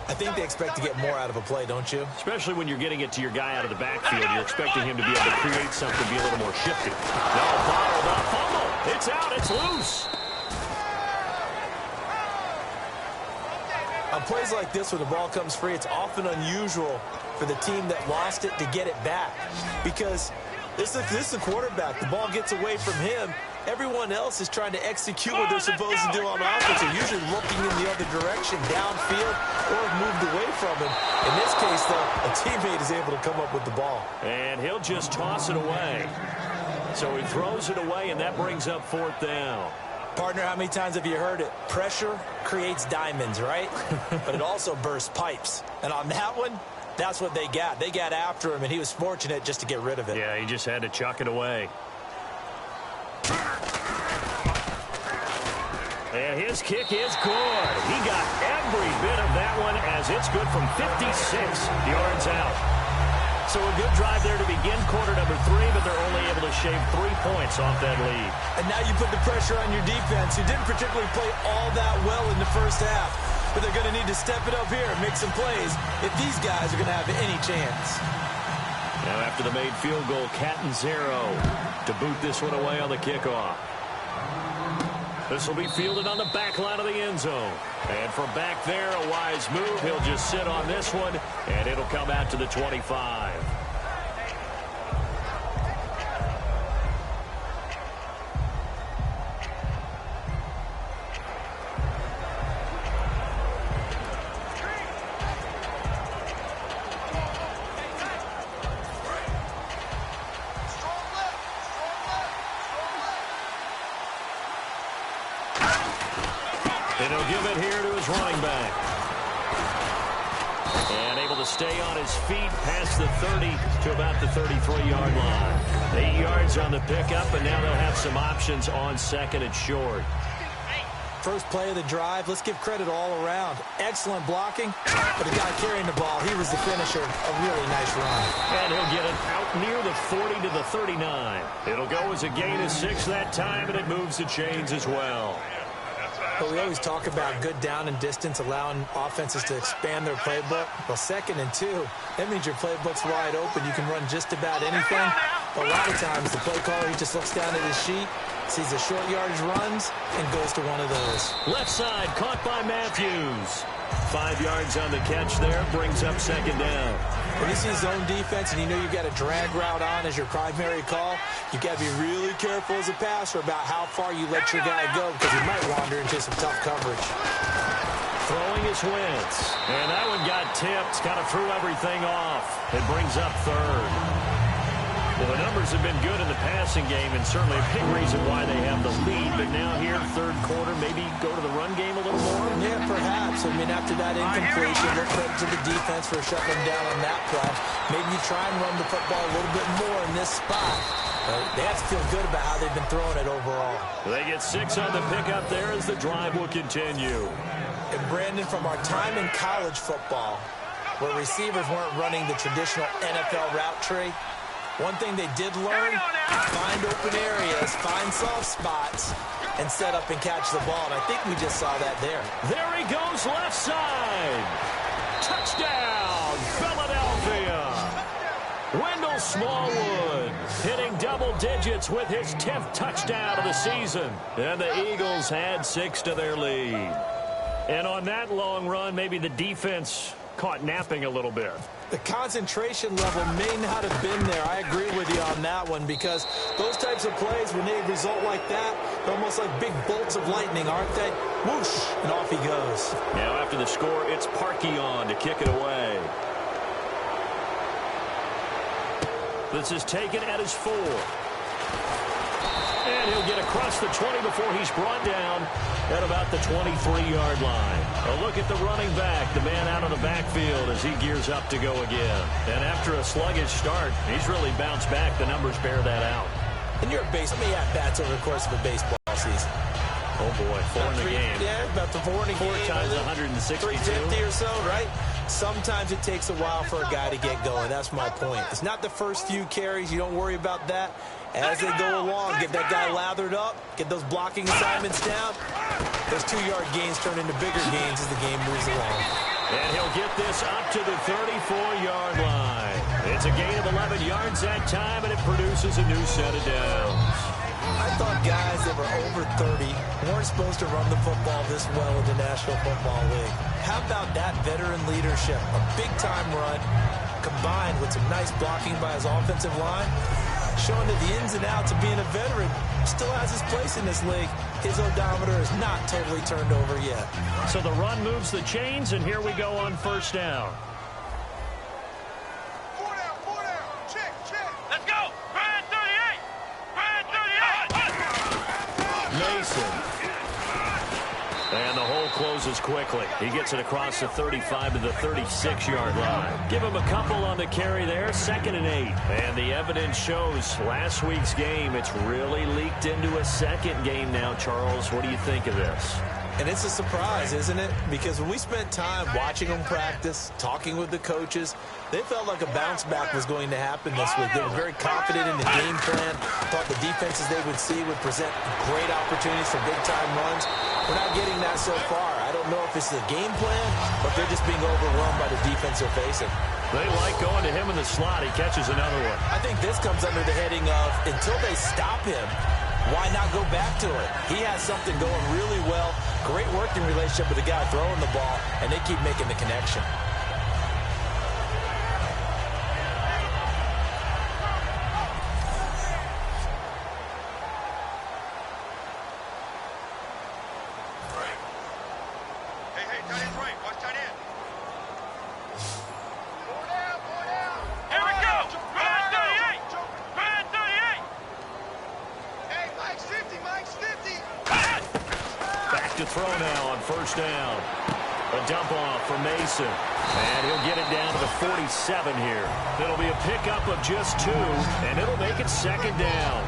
I think they expect to get more out of a play, don't you? Especially when you're getting it to your guy out of the backfield. You're expecting him to be able to create something, be a little more shifty. No, bottled up. Fumble. It's out. It's loose. On plays like this where the ball comes free, it's often unusual for the team that lost it to get it back because this is a quarterback. The ball gets away from him. Everyone else is trying to execute what they're supposed to do on offense. They're usually looking in the other direction, downfield, or have moved away from him. In this case, though, a teammate is able to come up with the ball. And he'll just toss it away. So he throws it away, and that brings up 4th down. Partner, how many times have you heard it? Pressure creates diamonds, right? But it also bursts pipes. And on that one, that's what they got. They got after him, and he was fortunate just to get rid of it. Yeah, he just had to chuck it away. And his kick is good. He got every bit of that one as it's good from 56 yards out. So a good drive there to begin quarter number 3, but they're only able to shave 3 points off that lead. And now you put the pressure on your defense, who didn't particularly play all that well in the first half. But they're going to need to step it up here and make some plays if these guys are going to have any chance. Now after the made field goal, Catanzaro to boot this one away on the kickoff. This will be fielded on the back line of the end zone. And from back there, a wise move. He'll just sit on this one, and it'll come out to the 25. And he'll give it here to his running back. And able to stay on his feet past the 30 to about the 33-yard line. 8 yards on the pickup, and now they'll have some options on 2nd and short. first play of the drive, let's give credit all around. Excellent blocking, but the guy carrying the ball, he was the finisher. A really nice run. And he'll get it out near the 40 to the 39. It'll go as a gain of 6 that time, and it moves the chains as well. But we always talk about good down and distance, allowing offenses to expand their playbook. Well, 2nd and 2, that means your playbook's wide open. You can run just about anything. But a lot of times, the play caller, he just looks down at his sheet, sees the short yardage runs, and goes to one of those. Left side, caught by Matthews. 5 yards on the catch there, brings up 2nd down. When you see zone defense and you know you've got a drag route on as your primary call, you've got to be really careful as a passer about how far you let your guy go because he might wander into some tough coverage. Throwing is Wentz. And that one got tipped, kind of threw everything off. It brings up 3rd. Well, the numbers have been good in the passing game, and certainly a big reason why they have the lead. But now here, 3rd quarter, maybe go to the run game a little more? Yeah, perhaps. I mean, after that incompletion, look credit to the defense for shutting them down on that play. Maybe you try and run the football a little bit more in this spot. But they have to feel good about how they've been throwing it overall. They get 6 on the pickup there as the drive will continue. And Brandon, from our time in college football, where receivers weren't running the traditional NFL route tree, one thing they did learn, find open areas, find soft spots, and set up and catch the ball. And I think we just saw that there. There he goes left side. Touchdown, Philadelphia. Wendell Smallwood hitting double digits with his 10th touchdown of the season. And the Eagles add 6 to their lead. And on that long run, maybe the defense caught napping a little bit. The concentration level may not have been there. I agree with you on that one because those types of plays, when they result like that, they're almost like big bolts of lightning, aren't they? Whoosh, and off he goes. Now after the score, it's Parkey on to kick it away. This is taken at his 4. And he'll get across the 20 before he's brought down at about the 23-yard line. A look at the running back, the man out of the backfield as he gears up to go again. And after a sluggish start, he's really bounced back. The numbers bear that out. And you're a how many at-bats over the course of a baseball season? Oh, boy, 4 in the game. Yeah, about the 4 in a game. 4 times 162. 350 or so, right? Sometimes it takes a while for a guy to get going. That's my point. It's not the first few carries. You don't worry about that. As they go along, get that guy lathered up, get those blocking assignments down. Those 2-yard gains turn into bigger gains as the game moves along. And he'll get this up to the 34-yard line. It's a gain of 11 yards that time, and it produces a new set of downs. I thought guys that were over 30 weren't supposed to run the football this well in the National Football League. How about that veteran leadership? A big-time run combined with some nice blocking by his offensive line, showing that the ins and outs of being a veteran still has his place in this league. His odometer is not totally turned over yet. So the run moves the chains, and here we go on 1st down. Let's go. Brad 38. Brad 38. Mason. And the hole closes quickly. He gets it across the 35 to the 36-yard line. Give him a couple on the carry there, 2nd and 8. And the evidence shows last week's game, it's really leaked into a second game now, Charles. What do you think of this? And it's a surprise, isn't it? Because when we spent time watching them practice, talking with the coaches, they felt like a bounce back was going to happen this week. They were very confident in the game plan, thought the defenses they would see would present great opportunities for big-time runs. We're not getting that so far. I don't know if it's the game plan, but they're just being overwhelmed by the defense they're facing. They like going to him in the slot. He catches another one. I think this comes under the heading of, until they stop him, why not go back to it? He has something going really well. Great working relationship with the guy throwing the ball, and they keep making the connection. Hey, tight end's right. Watch tight end. Here we go. Brad 38. Brad 38. Hey, Mike's 50. Mike's 50. Back to throw now on 1st down. A dump off for Mason. And he'll get it down to the 47 here. It'll be a pickup of just 2, and it'll make it 2nd down.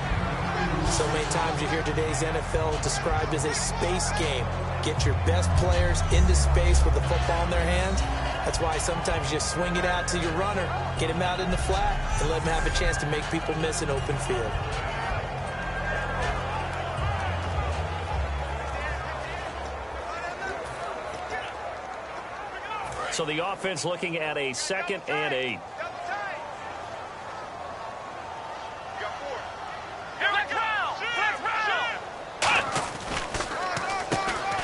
So many times you hear today's NFL described as a space game. get your best players into space with the football in their hands. That's why sometimes you swing it out to your runner, get him out in the flat, and let him have a chance to make people miss an open field. So the offense looking at a 2nd and 8.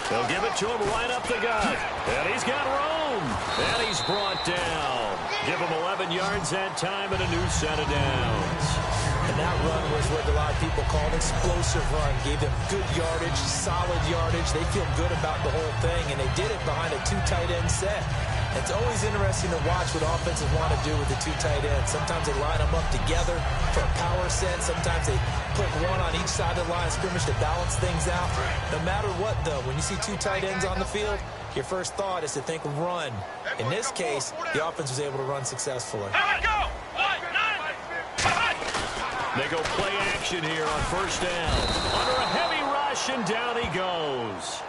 They'll give it to him right up the gut. And he's got room. And he's brought down. Give him 11 yards that time and a new set of downs. And that run was what a lot of people call an explosive run. Gave them good yardage, solid yardage. They feel good about the whole thing, and they did it behind a 2 tight end set. It's always interesting to watch what offenses want to do with the 2 tight ends. Sometimes they line them up together for a power set. Sometimes they put one on each side of the line of scrimmage to balance things out. No matter what, though, when you see 2 tight ends on the field, your first thought is to think run. In this case, the offense was able to run successfully. They go play action here on first down. Under a heavy rush, and down he goes.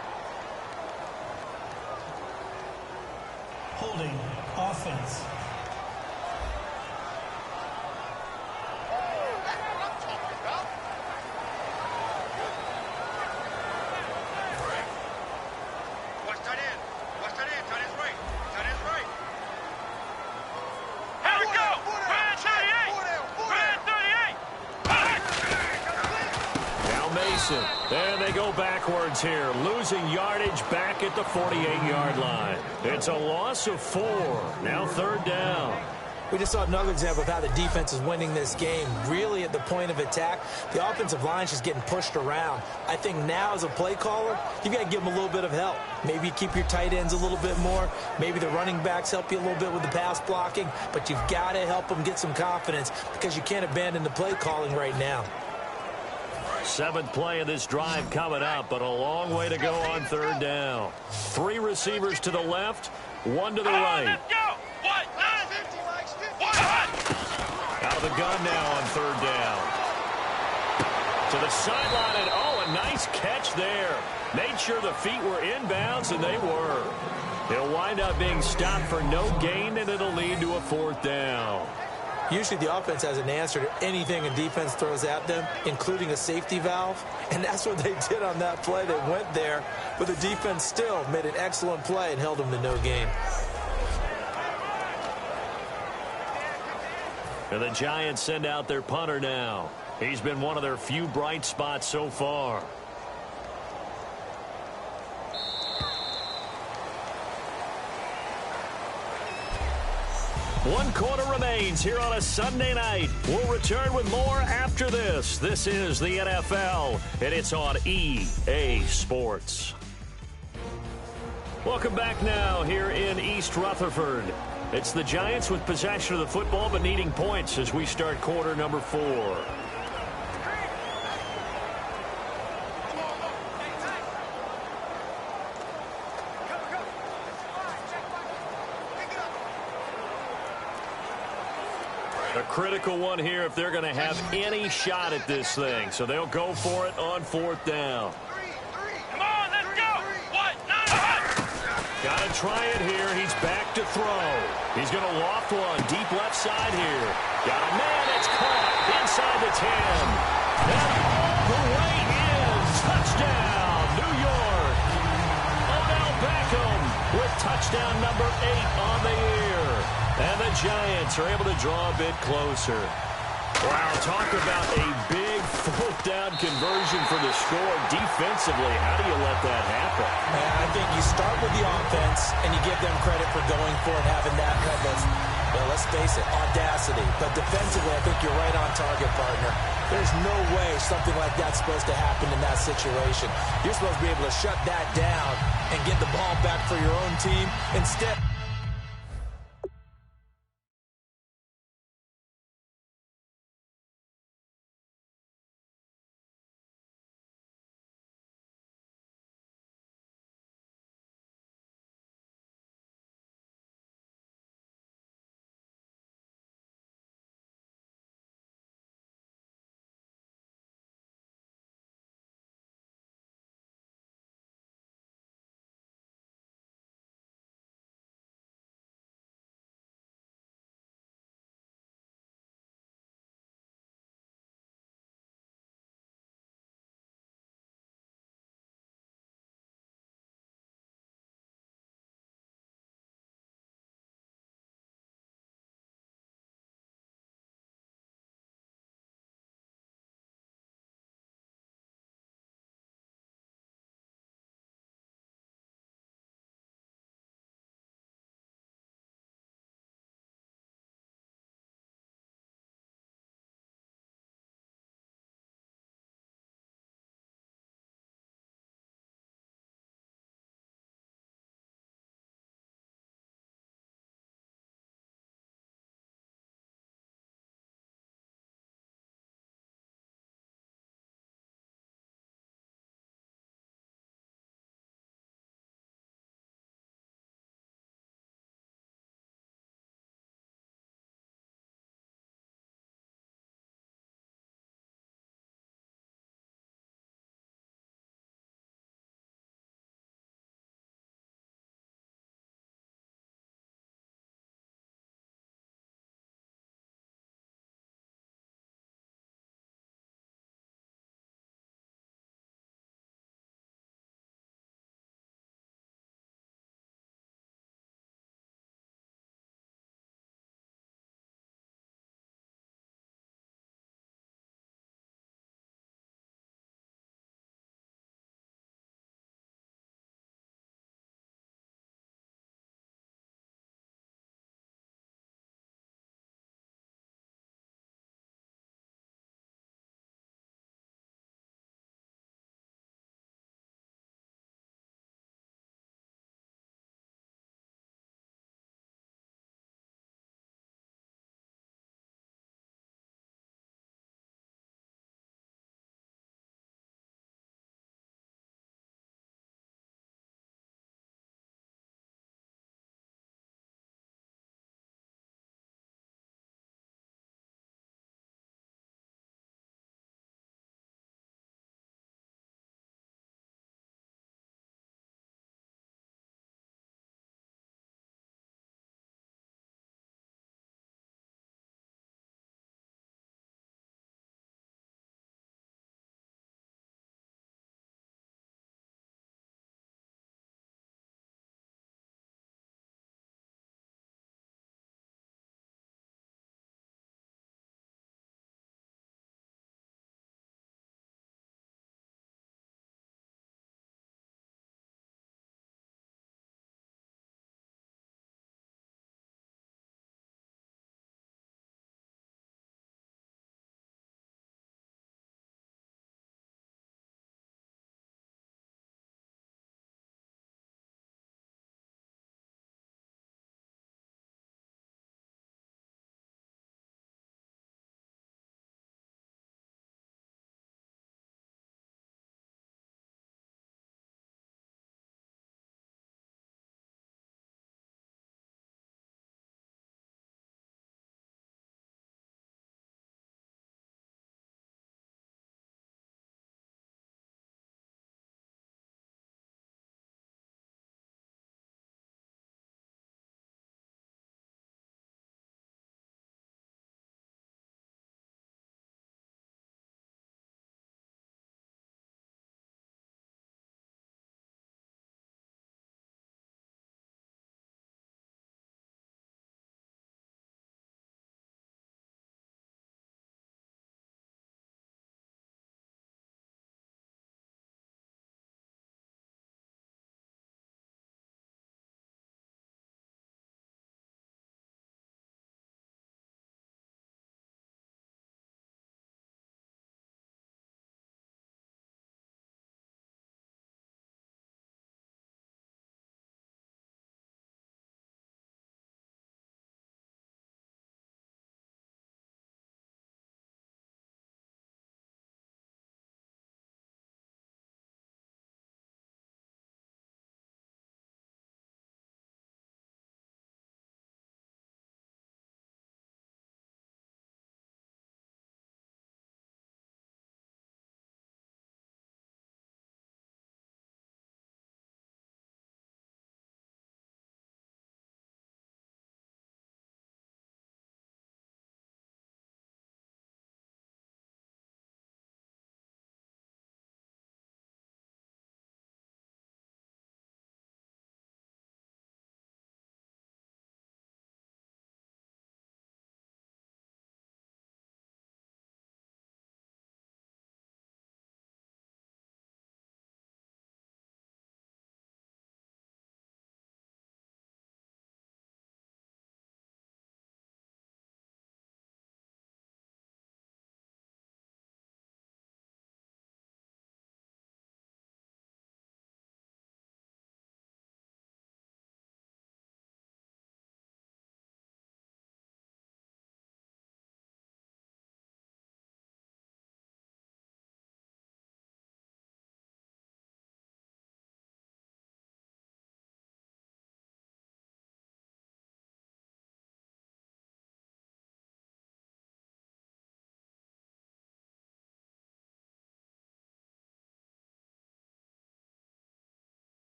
Holding offense. Watch tight end. Watch tight end. Tight end's right. Tight end's right. Here we go. Brand 38. Brand 38. Now Mason. And they go backwards here. Losing yardage back at the 48-yard line. It's a loss of 4. Now 3rd down. We just saw another example of how the defense is winning this game. Really at the point of attack, the offensive line's just getting pushed around. I think now as a play caller, you got to give them a little bit of help. Maybe you keep your tight ends a little bit more. Maybe the running backs help you a little bit with the pass blocking. But you've got to help them get some confidence because you can't abandon the play calling right now. 7th play of this drive coming up, but a long way to go on 3rd down. 3 receivers to the left, 1 to the right. Let's go. What? Out of the gun now on 3rd down. To the sideline, and a nice catch there. Made sure the feet were inbounds, and they were. It'll wind up being stopped for no gain, and it'll lead to a 4th down. Usually the offense has an answer to anything a defense throws at them, including a safety valve. And that's what they did on that play. They went there, but the defense still made an excellent play and held them to no gain. And the Giants send out their punter now. He's been one of their few bright spots so far. One quarter remains here on a Sunday night. We'll return with more after this. This is the NFL, and it's on EA Sports. Welcome back now here in East Rutherford. It's the Giants with possession of the football, but needing points as we start quarter number 4. A critical one here if they're going to have any shot at this thing. So they'll go for it on 4th down. Come on, let's go. What? Got to try it here. He's back to throw. He's going to loft one deep left side here. Got a man that's caught inside the 10. And all the way in. Touchdown, New York. Odell Beckham with touchdown number 8 on the year. And the Giants are able to draw a bit closer. Wow, talk about a big 4th down conversion for the score. Defensively, how do you let that happen? I think you start with the offense, and you give them credit for going for it, having that kind of, well, let's face it, audacity. But defensively, I think you're right on target, partner. There's no way something like that's supposed to happen in that situation. You're supposed to be able to shut that down and get the ball back for your own team. Instead,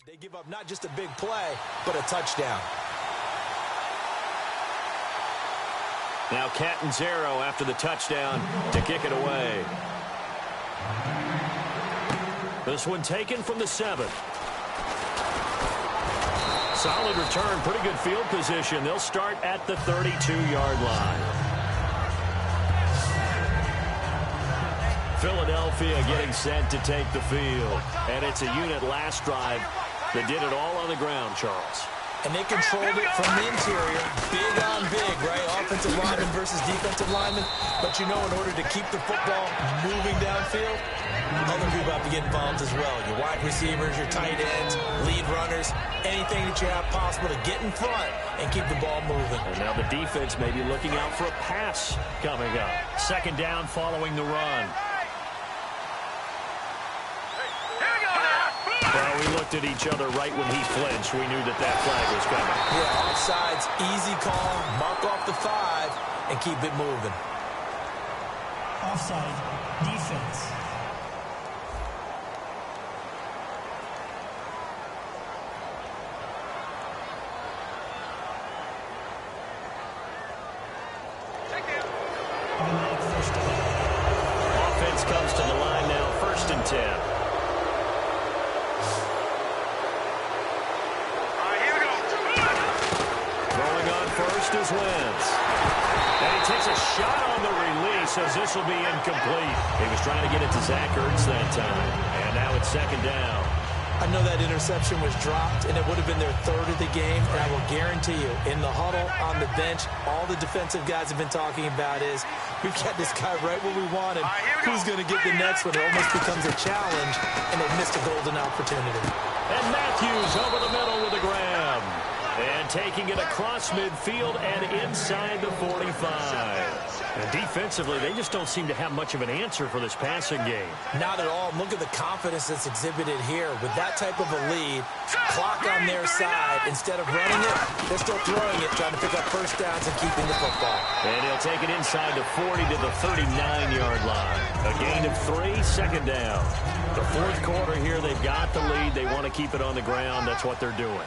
They give up not just a big play, but a touchdown. Now Catanzaro after the touchdown to kick it away. This one taken from the 7. Solid return, pretty good field position. They'll start at the 32-yard line. Philadelphia getting set to take the field. And it's a unit last drive that did it all on the ground, Charles. And they controlled it from the interior. Big on big, right? Offensive lineman versus defensive lineman. But you know, in order to keep the football moving downfield, other people have to get involved as well. Your wide receivers, your tight ends, lead runners, anything that you have possible to get in front and keep the ball moving. And now the defense may be looking out for a pass coming up. Second down following the run. Well, we looked at each other right when he flinched. We knew that that flag was coming. Yeah, offsides, easy call, mark off the 5, and keep it moving. Offside, defense. Automatic first down. Offense comes to the line now, 1st and 10. First is Wentz. And he takes a shot on the release as this will be incomplete. He was trying to get it to Zach Ertz that time. And now it's 2nd down. I know that interception was dropped, and it would have been their 3rd of the game. And I will guarantee you, in the huddle, on the bench, all the defensive guys have been talking about is, we've got this guy right where we want him. Who's going to get the next one? It almost becomes a challenge, and they've missed a golden opportunity. And Matthews over the middle with a grab. And taking it across midfield and inside the 45. And defensively, they just don't seem to have much of an answer for this passing game. Not at all. Look at the confidence that's exhibited here. With that type of a lead, clock on their side, instead of running it, they're still throwing it, trying to pick up first downs and keeping the football. And he'll take it inside the 40 to the 39-yard line. A gain of 3, 2nd down. The 4th quarter here, they've got the lead. They want to keep it on the ground. That's what they're doing.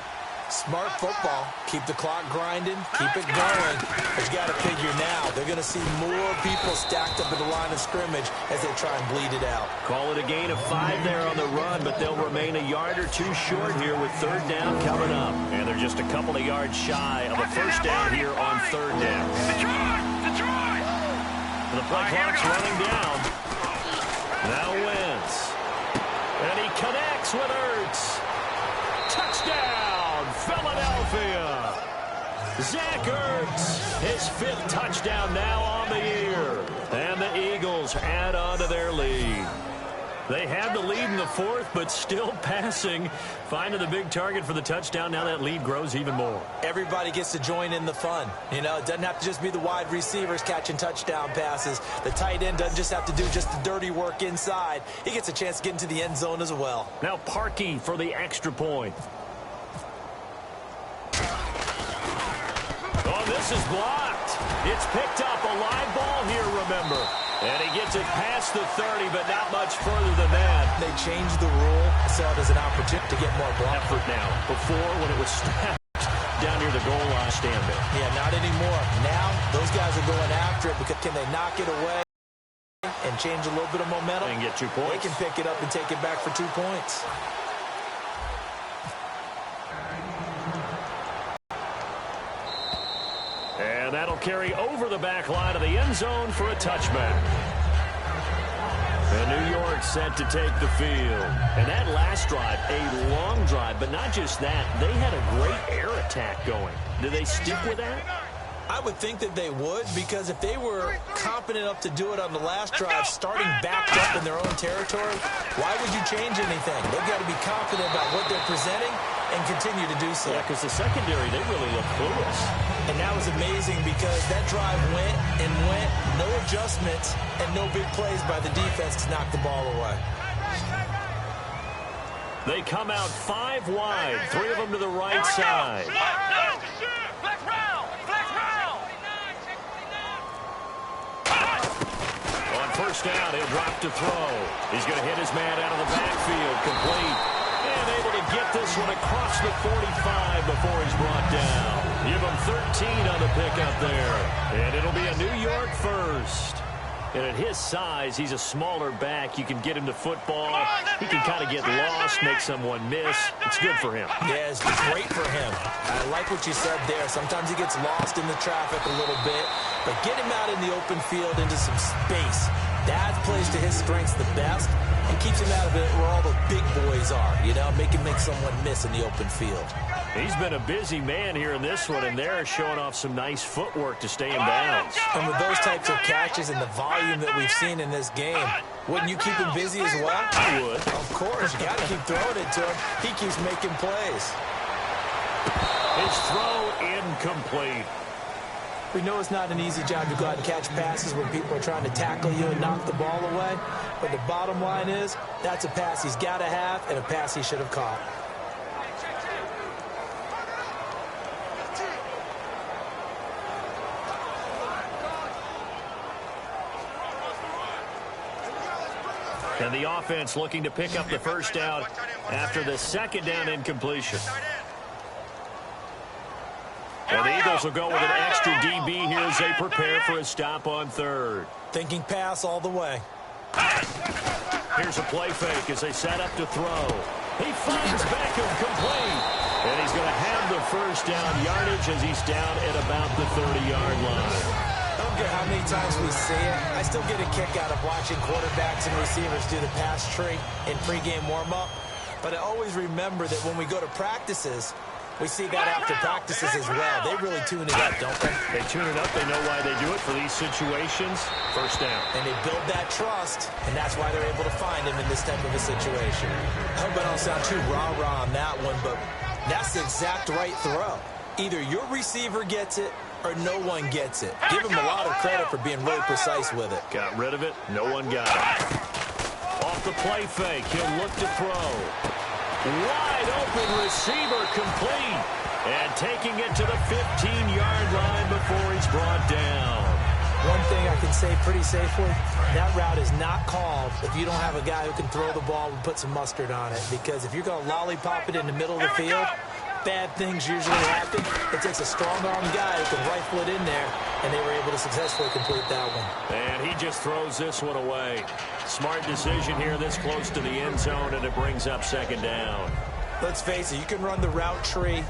Smart football. Keep the clock grinding. Keep it going. But you got to figure now, they're going to see more people stacked up at the line of scrimmage as they try and bleed it out. Call it a gain of 5 there on the run, but they'll remain a yard or 2 short here with 3rd down coming up. And they're just a couple of yards shy of a first down here on 3rd down. The play clock's running down. Now Wentz. And he connects with Ertz. Touchdown, Philadelphia. Zach Ertz, his 5th touchdown now on the year. And the Eagles add on to their lead. They had the lead in the 4th, but still passing. Finding the big target for the touchdown. Now that lead grows even more. Everybody gets to join in the fun. You know, it doesn't have to just be the wide receivers catching touchdown passes. The tight end doesn't just have to do just the dirty work inside. He gets a chance to get into the end zone as well. Now Parkey for the extra point. Oh, this is blocked. It's picked up. A live ball here, remember. And he gets it past the 30, but not much further than that. They changed the rule. I saw it as an opportunity to get more block. Effort now. Before, when it was snapped down near the goal line, stand there. Yeah, not anymore. Now, those guys are going after it because can they knock it away and change a little bit of momentum? And get 2 points. They can pick it up and take it back for 2 points. And that'll carry over the back line of the end zone for a touchback. And New York set to take the field. And that last drive, a long drive, but not just that. They had a great air attack going. Do they stick with that? I would think that they would, because if they were confident enough to do it on the last drive, starting backed up in their own territory, why would you change anything? They've got to be confident about what they're presenting and continue to do so. Yeah, because the secondary, they really look clueless. And that was amazing because that drive went and went, no adjustments, and no big plays by the defense to knock the ball away. They come out 5 wide, 3 of them to the right side. On first down, he'll drop to throw. He's going to hit his man out of the backfield, complete. And able to get this one across the 45 before he's brought down. Give him 13 on the pickup there. And it'll be a New York first. And at his size, he's a smaller back. You can get him to football. He can kind of get lost, make someone miss. It's good for him. Yeah, it's great for him. I like what you said there. Sometimes he gets lost in the traffic a little bit. But get him out in the open field into some space. That plays to his strengths the best and keeps him out of it where all the big boys are. You know, make someone miss in the open field. He's been a busy man here in this one, and they're showing off some nice footwork to stay in bounds. And with those types of catches and the volume that we've seen in this game, wouldn't you keep him busy as well? I would. Of course. You got to keep throwing it to him. He keeps making plays. His throw incomplete. We know it's not an easy job to go out and catch passes when people are trying to tackle you and knock the ball away. But the bottom line is, that's a pass he's got to have and a pass he should have caught. And the offense looking to pick up the first down after the second down incompletion. And the Eagles will go with an extra DB here as they prepare for a stop on third. Thinking pass all the way. Here's a play fake as they set up to throw. He finds Beckham complete. And he's going to have the first down yardage as he's down at about the 30-yard line. I don't care how many times we see it. I still get a kick out of watching quarterbacks and receivers do the pass tree in pregame warm-up. But I always remember that when we go to practices, we see that after practices as well. They really tune it up, don't they? They tune it up. They know why they do it for these situations. First down. And they build that trust, and that's why they're able to find him in this type of a situation. I hope I don't sound too rah-rah on that one, but that's the exact right throw. Either your receiver gets it or no one gets it. Give him a lot of credit for being really precise with it. Got rid of it. No one got it. Off the play fake. He'll look to throw. Wide open receiver complete. And taking it to the 15-yard line before he's brought down. One thing I can say pretty safely, that route is not called if you don't have a guy who can throw the ball and put some mustard on it. Because if you're going to lollipop it in the middle of the field, bad things usually happen. It takes a strong-arm guy who can rifle it in there, and they were able to successfully complete that one. And he just throws this one away. Smart decision here this close to the end zone, and it brings up second down. Let's face it, you can run the route tree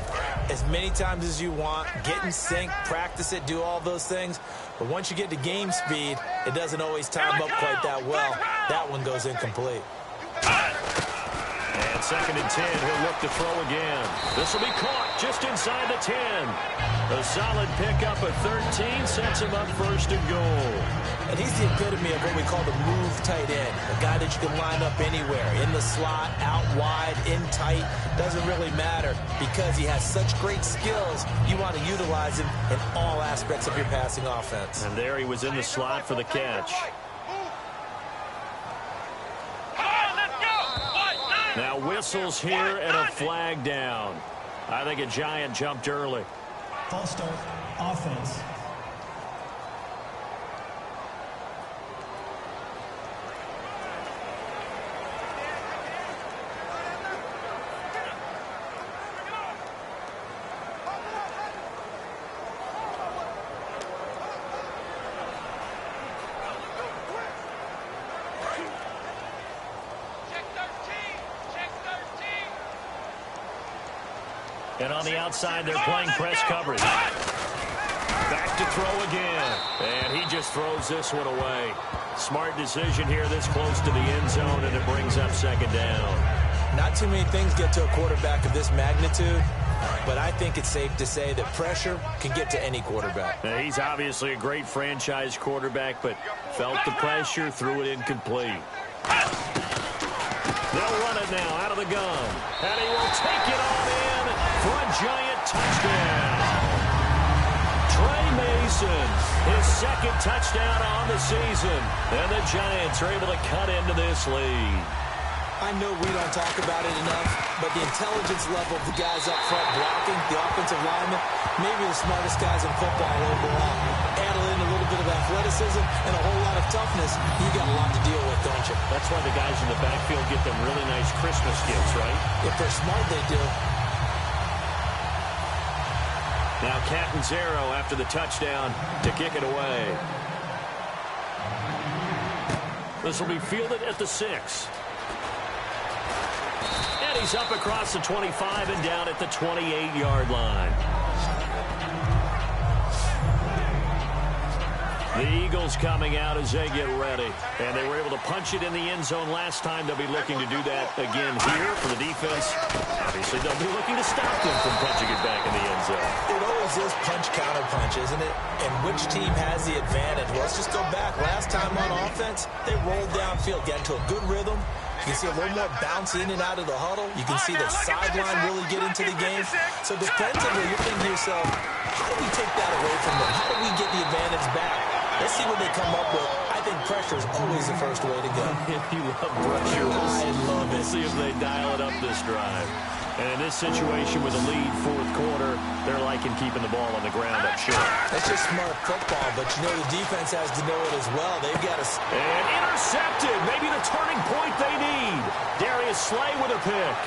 as many times as you want, get in sync, practice it, do all those things. But once you get to game speed, it doesn't always time up quite that well. That one goes incomplete. And second and 10, he'll look to throw again. This will be caught just inside the 10. A solid pickup of 13 sets him up first and goal. And he's the epitome of what we call the move tight end, a guy that you can line up anywhere, in the slot, out wide, in tight, doesn't really matter because he has such great skills. You want to utilize him in all aspects of your passing offense. And there he was in the slot for the catch. Now whistles here and a flag down. I think a Giant jumped early. False start, offense. And on the outside, they're playing press coverage. Back to throw again. And he just throws this one away. Smart decision here this close to the end zone, and it brings up second down. Not too many things get to a quarterback of this magnitude, but I think it's safe to say that pressure can get to any quarterback. Now, he's obviously a great franchise quarterback, but felt the pressure, threw it incomplete. They'll run it now out of the gun. And he will take it on in for a Giant touchdown. Trey Mason, his second touchdown on the season. And the Giants are able to cut into this lead. I know we don't talk about it enough, but the intelligence level of the guys up front blocking, the offensive linemen, maybe the smartest guys in football overall. Add in a little bit of athleticism athleticism and a whole lot of toughness, you got a lot to deal with, don't you? That's why the guys in the backfield get them really nice Christmas gifts, right? If they're smart, they do. Now Catanzaro after the touchdown to kick it away. This will be fielded at the 6. And he's up across the 25 and down at the 28-yard line. The Eagles coming out as they get ready. And they were able to punch it in the end zone last time. They'll be looking to do that again here for the defense. Obviously, they'll be looking to stop them from punching it back in the end zone. It always is punch-counter-punch, isn't it? And which team has the advantage? Well, let's just go back. Last time on offense, they rolled downfield, get into a good rhythm. You can see a little more bounce in and out of the huddle. You can see the sideline really get into the game. So defensively, you're thinking to yourself, how do we take that away from them? How do we get the advantage back? Let's see what they come up with. I think pressure is always the first way to go. You love pressure. I love it. We'll see if they dial it up this drive. And in this situation with a lead fourth quarter, they're liking keeping the ball on the ground up short. That's just smart football, but you know the defense has to know it as well. They've got to... And intercepted. Maybe the turning point they need. Darius Slay with a pick.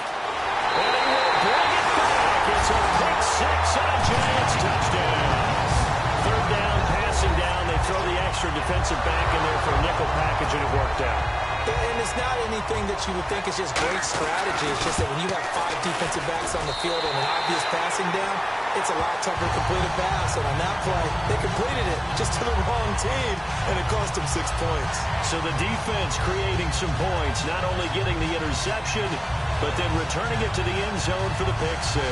And they will bring it back. It's a pick 6 and a Giants touchdown. Third down, passing down. They throw the extra defensive back in there for a nickel package, and it worked out. And it's not anything that you would think is just great strategy. It's just that when you have 5 defensive backs on the field and an obvious passing down, it's a lot tougher to complete a pass. And on that play, they completed it just to the wrong team, and it cost them 6 points. So the defense creating some points, not only getting the interception, but then returning it to the end zone for the pick 6.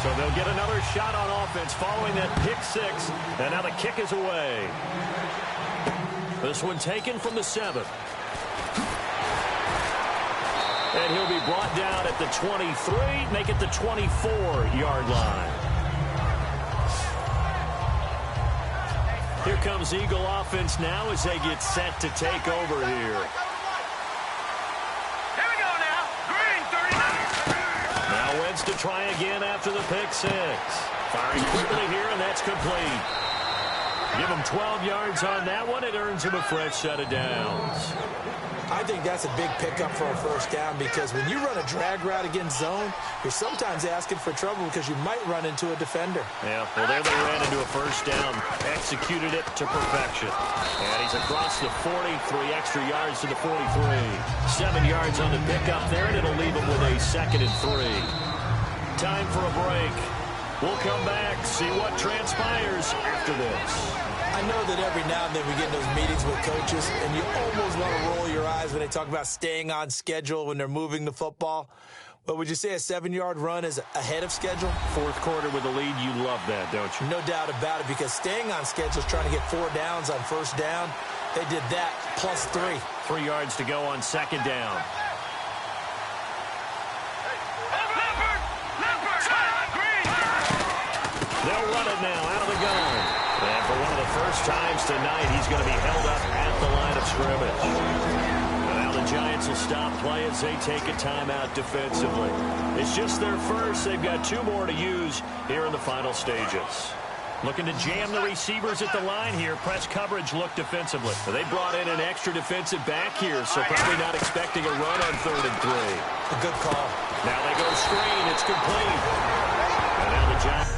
So they'll get another shot on offense following that pick 6. And now the kick is away. This one taken from the 7. And he'll be brought down at the 23, make it the 24-yard line. Here comes Eagle offense now as they get set to take over here. Wentz to try again after the pick 6. Firing quickly here, and that's complete. Give him 12 yards on that one. It earns him a fresh set of downs. I think that's a big pickup for a first down because when you run a drag route against zone, you're sometimes asking for trouble because you might run into a defender. Yeah, well, there they ran into a first down. Executed it to perfection. And he's across the 40, 3 extra yards to the 43. 7 yards on the pickup there, and it'll leave him with a 2nd and 3. Time for a break. We'll come back, see what transpires after this. I know that every now and then we get in those meetings with coaches, and you almost want to roll your eyes when they talk about staying on schedule when they're moving the football. But would you say a 7-yard run is ahead of schedule? Fourth quarter with the lead, you love that, don't you? No doubt about it, because staying on schedule is trying to get 4 downs on first down. They did that plus 3. 3 yards to go on 2nd down. They'll run it now out of the gun. And for one of the first times tonight, he's going to be held up at the line of scrimmage. And now the Giants will stop play as they take a timeout defensively. It's just their first. They've got 2 more to use here in the final stages. Looking to jam the receivers at the line here. Press coverage look defensively. They brought in an extra defensive back here, so probably not expecting a run on 3rd and 3. A good call. Now they go screen. It's complete. And now the Giants.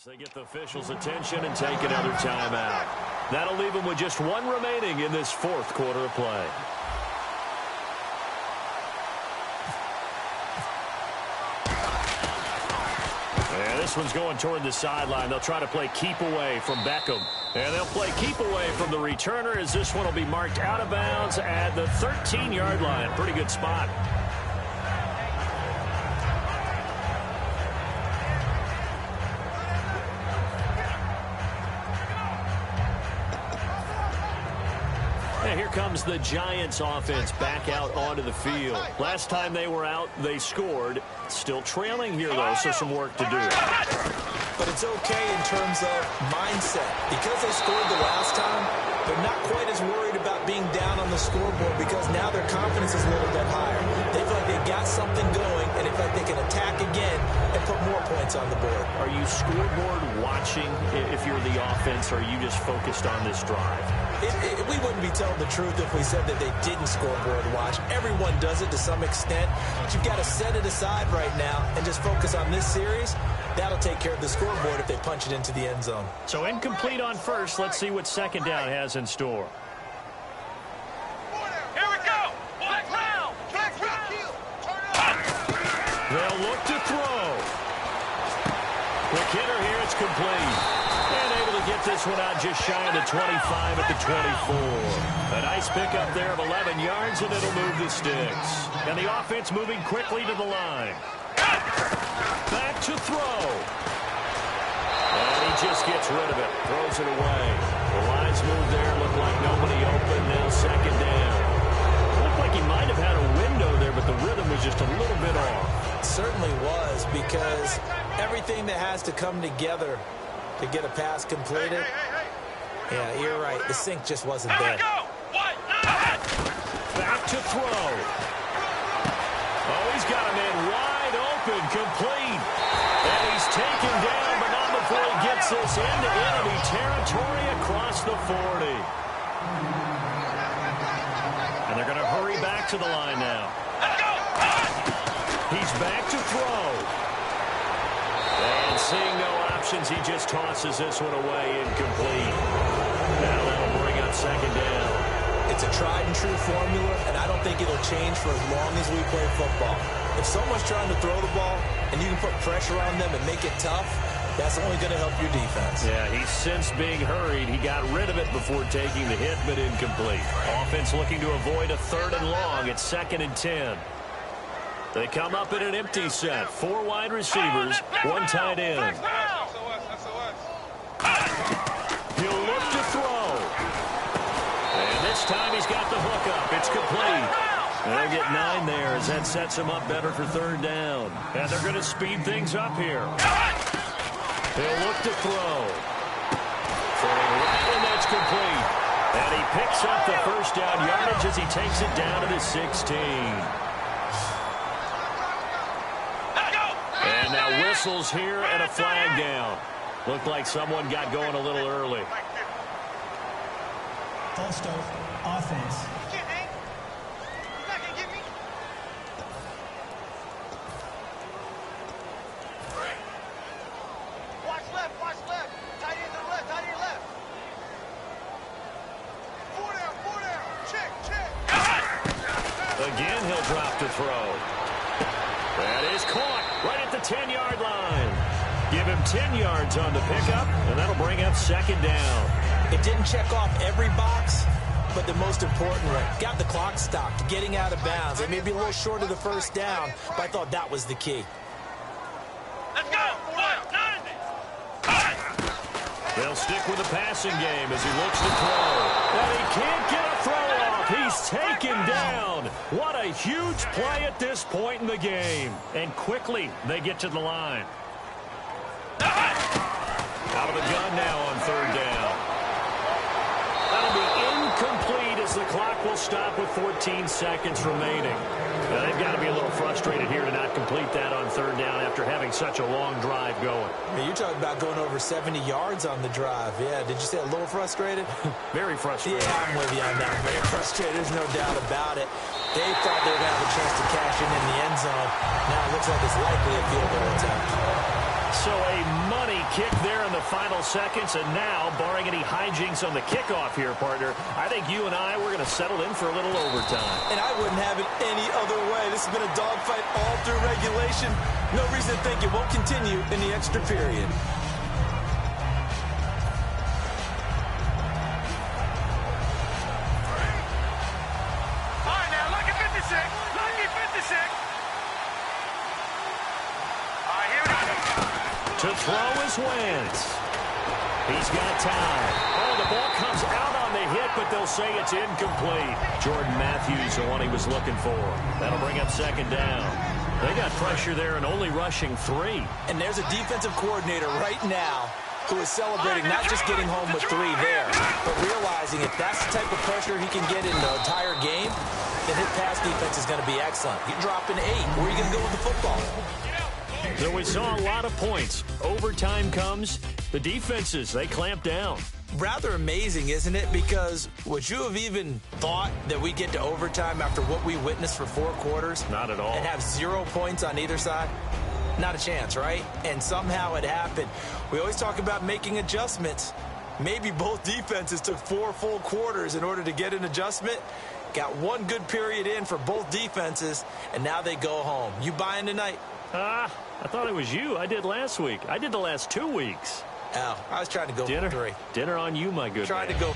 They get the officials' attention and take another timeout. That'll leave them with just one remaining in this fourth quarter of play. And this one's going toward the sideline. They'll try to play keep away from Beckham. And they'll play keep away from the returner as this one will be marked out of bounds at the 13-yard line. Pretty good spot. And here comes the Giants offense back out onto the field. Last time they were out, they scored. Still trailing here, though, so some work to do. But it's okay in terms of mindset. Because they scored the last time, they're not quite as worried about being down on the scoreboard because now their confidence is a little bit higher. They feel like they got something going, and they feel like they can attack again and put more points on the board. Are you scoreboard watching if you're the offense, or are you just focused on this drive? We wouldn't be telling the truth if we said that they didn't scoreboard watch. Everyone does it to some extent. But you've got to set it aside right now and just focus on this series. That'll take care of the scoreboard if they punch it into the end zone. So incomplete on first. Let's see what second down has in store. Here we go. Black round. They'll look to throw. Quick hitter here. It's complete. And able to get this one out just shy of the 25 at the 24. A nice pickup there of 11 yards, and it'll move the sticks. And the offense moving quickly to the line. Back to throw. And he just gets rid of it. Throws it away. The lines move there. Look like nobody open. Now second down. Looked like he might have had a window there, but the rhythm was just a little bit off. It certainly was, because everything that has to come together to get a pass completed. Yeah, you're right. The sync just wasn't there. Back to throw. Oh, he's got a man wide open, complete. And he's taken down, but not before he gets this into enemy territory across the 40. And they're going to hurry back to the line now. He's back to throw. And seeing no options, he just tosses this one away, incomplete. Now that'll bring up second down. It's a tried-and-true formula, and I don't think it'll change for as long as we play football. If someone's trying to throw the ball and you can put pressure on them and make it tough, that's only going to help your defense. Yeah, he's since being hurried. He got rid of it before taking the hit, but incomplete. Offense looking to avoid a 3rd and long. It's 2nd and 10. They come up in an empty set. 4 wide receivers, 1 tight end. He'll look to throw. And this time he's got the hook up. It's complete. They'll get 9 there as that sets him up better for 3rd down. And they're going to speed things up here. He'll look to throw. Throwing right, and that's complete. And he picks up the 1st down yardage as he takes it down to the 16. And now whistles here and a flag down. Looked like someone got going a little early. False start, offense. Watch left. Tight end to the left, tight end left. 4 down. Check. Again, he'll drop to throw. That is caught right at the 10-yard line. Give him 10 yards on the pickup, and that'll bring up 2nd down. It didn't check off every box, but the most important one. Got the clock stopped, getting out of bounds. It may be a little short of the 1st down, but I thought that was the key. Let's go. 90. They'll stick with the passing game as he looks to throw. And he can't get a throw off. He's taken down. What a huge play at this point in the game. And quickly, they get to the line. Out of the gun now on 3rd down. That'll be incomplete as the clock will stop with 14 seconds remaining. Now, they've got to be a little frustrated here to not complete that on 3rd down after having such a long drive going. I mean, you're talking about going over 70 yards on the drive. Yeah, did you say a little frustrated? Very frustrated. Yeah, I'm with you on that. Very frustrated. There's no doubt about it. They thought they were going to have a chance to cash in the end zone. Now it looks like it's likely a field goal attempt. So a money kick there in the final seconds, and now, barring any hijinks on the kickoff here, partner, I think you and I, we're going to settle in for a little overtime. And I wouldn't have it any other way. This has been a dogfight all through regulation. No reason to think it won't continue in the extra period. All right, now, lucky 56. Lucky 56. All right, here we go. To throw is Wentz. He's got time. Oh, the ball comes out on the hit, but they'll say it's incomplete. Jordan Matthews, the one he was looking for. That'll bring up second down. They got pressure there and only rushing 3. And there's a defensive coordinator right now who is celebrating not just getting home with 3 there, but realizing if that's the type of pressure he can get in the entire game, then his pass defense is going to be excellent. You drop an 8. Where are you going to go with the football? So we saw a lot of points. Overtime comes. The defenses, they clamp down. Rather amazing, isn't it? Because would you have even thought that we get to overtime after what we witnessed for 4 quarters? Not at all. And have 0 points on either side? Not a chance, right? And somehow it happened. We always talk about making adjustments. Maybe both defenses took 4 full quarters in order to get an adjustment. Got 1 good period in for both defenses, and now they go home. You buying tonight? I thought it was you. I did last week. I did the last 2 weeks. Oh, I was trying to go Dinner, for 3. dinner on you, my good Trying man. to go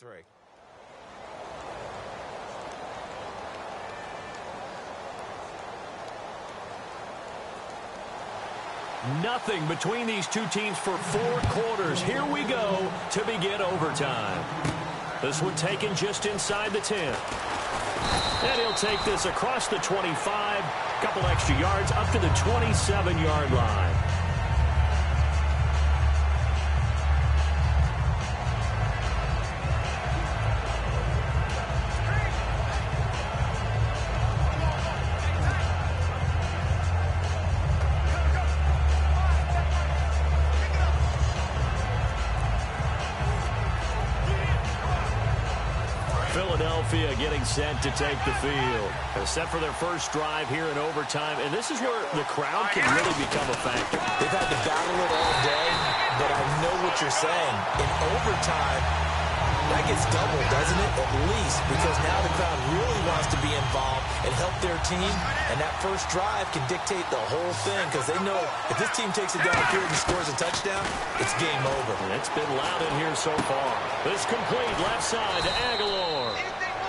3. Nothing between these two teams for 4 quarters. Here we go to begin overtime. This one taken just inside the 10. And he'll take this across the 25, couple extra yards up to the 27-yard line. Philadelphia getting set to take the field. They're set for their first drive here in overtime, and this is where the crowd can really become a factor. They've had to battle it all day, but I know what you're saying. In overtime, that gets doubled, doesn't it? At least, because now the crowd really wants to be involved and help their team, and that first drive can dictate the whole thing because they know if this team takes it downfield and scores a touchdown, it's game over. And it's been loud in here so far. This complete left side to Aguilar.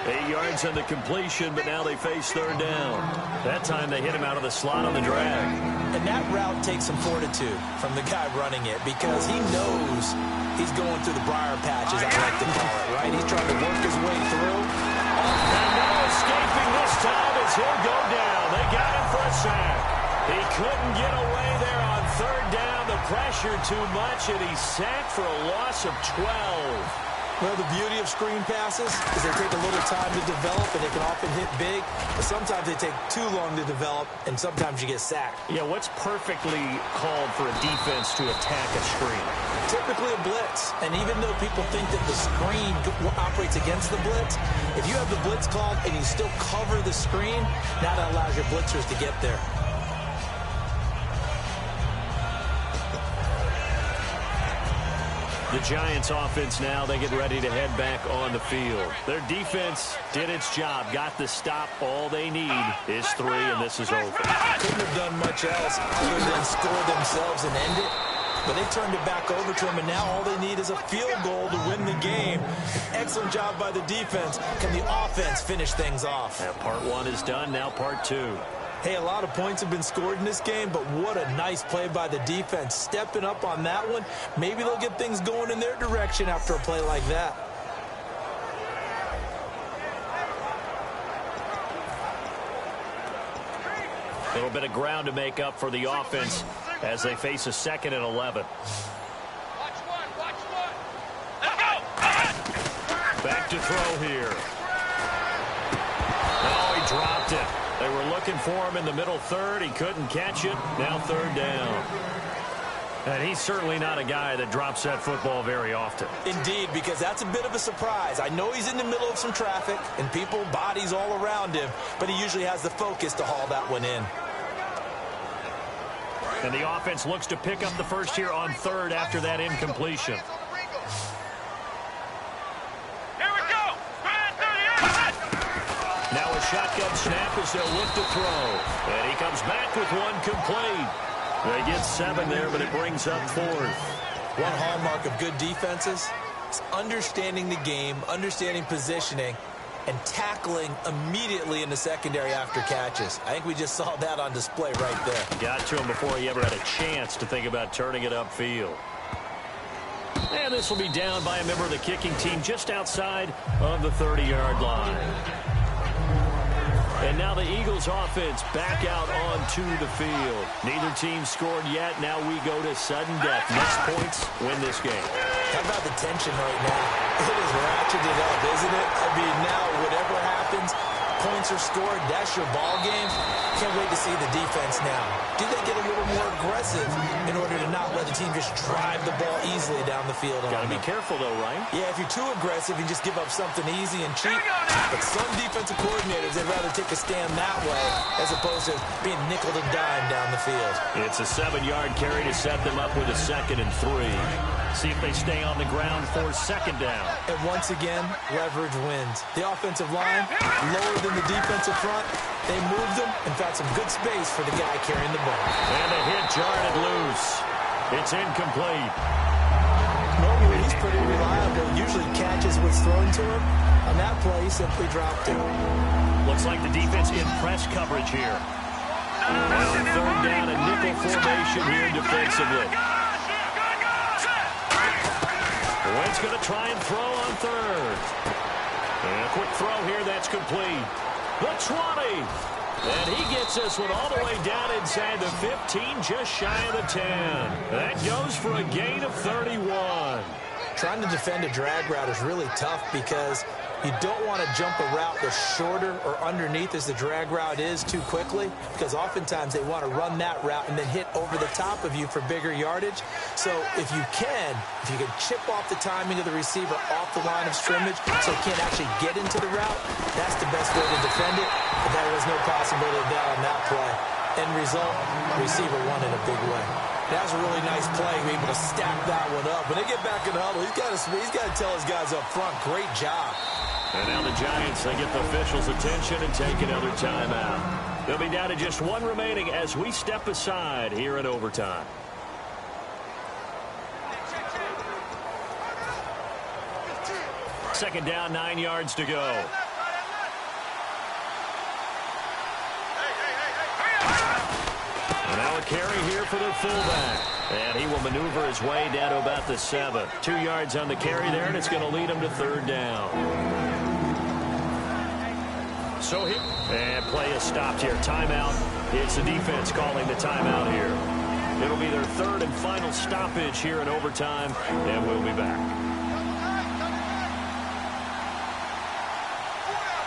8 yards on the completion, but now they face third down. That time they hit him out of the slot on the drag. And that route takes some fortitude from the guy running it because he knows he's going through the briar patch, as I like to call it, right? He's trying to work his way through. And no escaping this time as he'll go down. They got him for a sack. He couldn't get away there on third down. The pressure too much, and he's sacked for a loss of 12. Well, the beauty of screen passes is they take a little time to develop, and they can often hit big, but sometimes they take too long to develop, and sometimes you get sacked. Yeah, what's perfectly called for a defense to attack a screen? Typically a blitz, and even though people think that the screen operates against the blitz, if you have the blitz called and you still cover the screen, now that allows your blitzers to get there. The Giants offense now, they get ready to head back on the field. Their defense did its job, got the stop. All they need is 3, and this is over. Couldn't have done much else other than score themselves and end it. But they turned it back over to him, and now all they need is a field goal to win the game. Excellent job by the defense. Can the offense finish things off? Yeah, part 1 is done, now part 2. Hey, a lot of points have been scored in this game, but what a nice play by the defense. Stepping up on that one, maybe they'll get things going in their direction after a play like that. A little bit of ground to make up for the offense as they face a 2nd and 11. Back to throw here. Oh, he dropped it. They were looking for him in the middle third. He couldn't catch it. Now third down. And he's certainly not a guy that drops that football very often. Indeed, because that's a bit of a surprise. I know he's in the middle of some traffic and people, bodies all around him, but he usually has the focus to haul that one in. And the offense looks to pick up the first here on third after that incompletion. Now a shotgun snap as they'll look to throw. And he comes back with one complete. They get 7 there, but it brings up 4th. One hallmark of good defenses is understanding the game, understanding positioning, and tackling immediately in the secondary after catches. I think we just saw that on display right there. Got to him before he ever had a chance to think about turning it upfield. And this will be down by a member of the kicking team just outside of the 30-yard line. And now the Eagles offense back out onto the field. Neither team scored yet. Now we go to sudden death. Next points win this game. How about the tension right now? It is ratcheted up, isn't it? I mean, now whatever happens, points are scored. That's your ball game. Can't wait to see the defense now. Do they get a little more aggressive in order to not let the team just drive the ball easily down the field? Got to be careful, though, right? Yeah, if you're too aggressive, you just give up something easy and cheap. But some defensive coordinators, they'd rather take a stand that way as opposed to being nickel and dime down the field. It's a 7-yard carry to set them up with a 2nd and 3. See if they stay on the ground for 2nd down. And once again, leverage wins. The offensive line, lower than the defensive front. They moved them and found some good space for the guy carrying the ball. And a hit jarred it loose. It's incomplete. Normally, he's pretty reliable. Usually catches what's thrown to him. On that play, he simply dropped it. Looks like the defense in press coverage here. Now on third down, a nickel formation here defensively. Wentz going to try and throw on third. And a quick throw here, that's complete. The 20. And he gets this one all the way down inside the 15, just shy of the 10. That goes for a gain of 31. Trying to defend a drag route is really tough because you don't want to jump a route that's shorter or underneath as the drag route is too quickly, because oftentimes they want to run that route and then hit over the top of you for bigger yardage. So if you can chip off the timing of the receiver off the line of scrimmage so he can't actually get into the route, that's the best way to defend it. But there was no possibility of that on that play. End result, receiver won in a big way. That was a really nice play. We're able to stack that one up. When they get back in the huddle, he's got to tell his guys up front, great job. And now the Giants, they get the officials' attention and take another timeout. They'll be down to just one remaining as we step aside here in overtime. Second down, 9 yards to go. And now a carry here for the fullback. And he will maneuver his way down to about the 7. 2 yards on the carry there, and it's going to lead him to third down. So here, and play is stopped here. Timeout. It's the defense calling the timeout here. It'll be their third and final stoppage here in overtime, and we'll be back.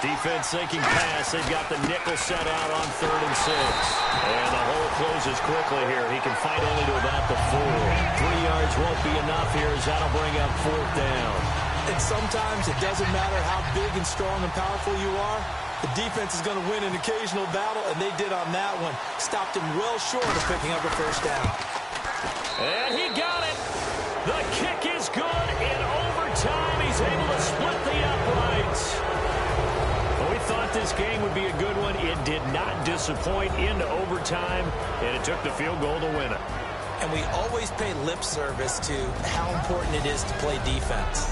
Defense thinking pass. They've got the nickel set out on 3rd and 6. And the hole closes quickly here. He can fight only to about the 4. 3 yards won't be enough here as that'll bring up 4th down. And sometimes it doesn't matter how big and strong and powerful you are. The defense is going to win an occasional battle, and they did on that one. Stopped him well short of picking up a first down. And he got it. The kick is good in overtime. He's able to split the uprights. We thought this game would be a good one. It did not disappoint into overtime, and it took the field goal to win it. And we always pay lip service to how important it is to play defense.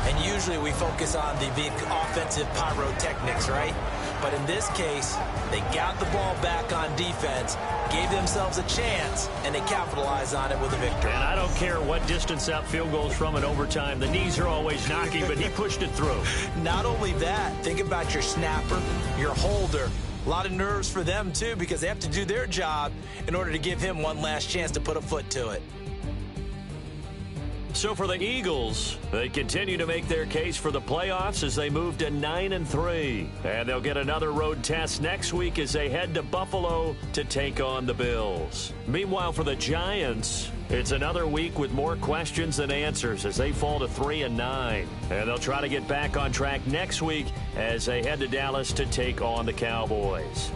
And usually we focus on the big offensive pyrotechnics, right? But in this case, they got the ball back on defense, gave themselves a chance, and they capitalized on it with a victory. And I don't care what distance that field goes from in overtime. The knees are always knocking, but he pushed it through. Not only that, think about your snapper, your holder. A lot of nerves for them, too, because they have to do their job in order to give him one last chance to put a foot to it. So for the Eagles, they continue to make their case for the playoffs as they move to 9-3. And they'll get another road test next week as they head to Buffalo to take on the Bills. Meanwhile, for the Giants, it's another week with more questions than answers as they fall to 3-9. And they'll try to get back on track next week as they head to Dallas to take on the Cowboys.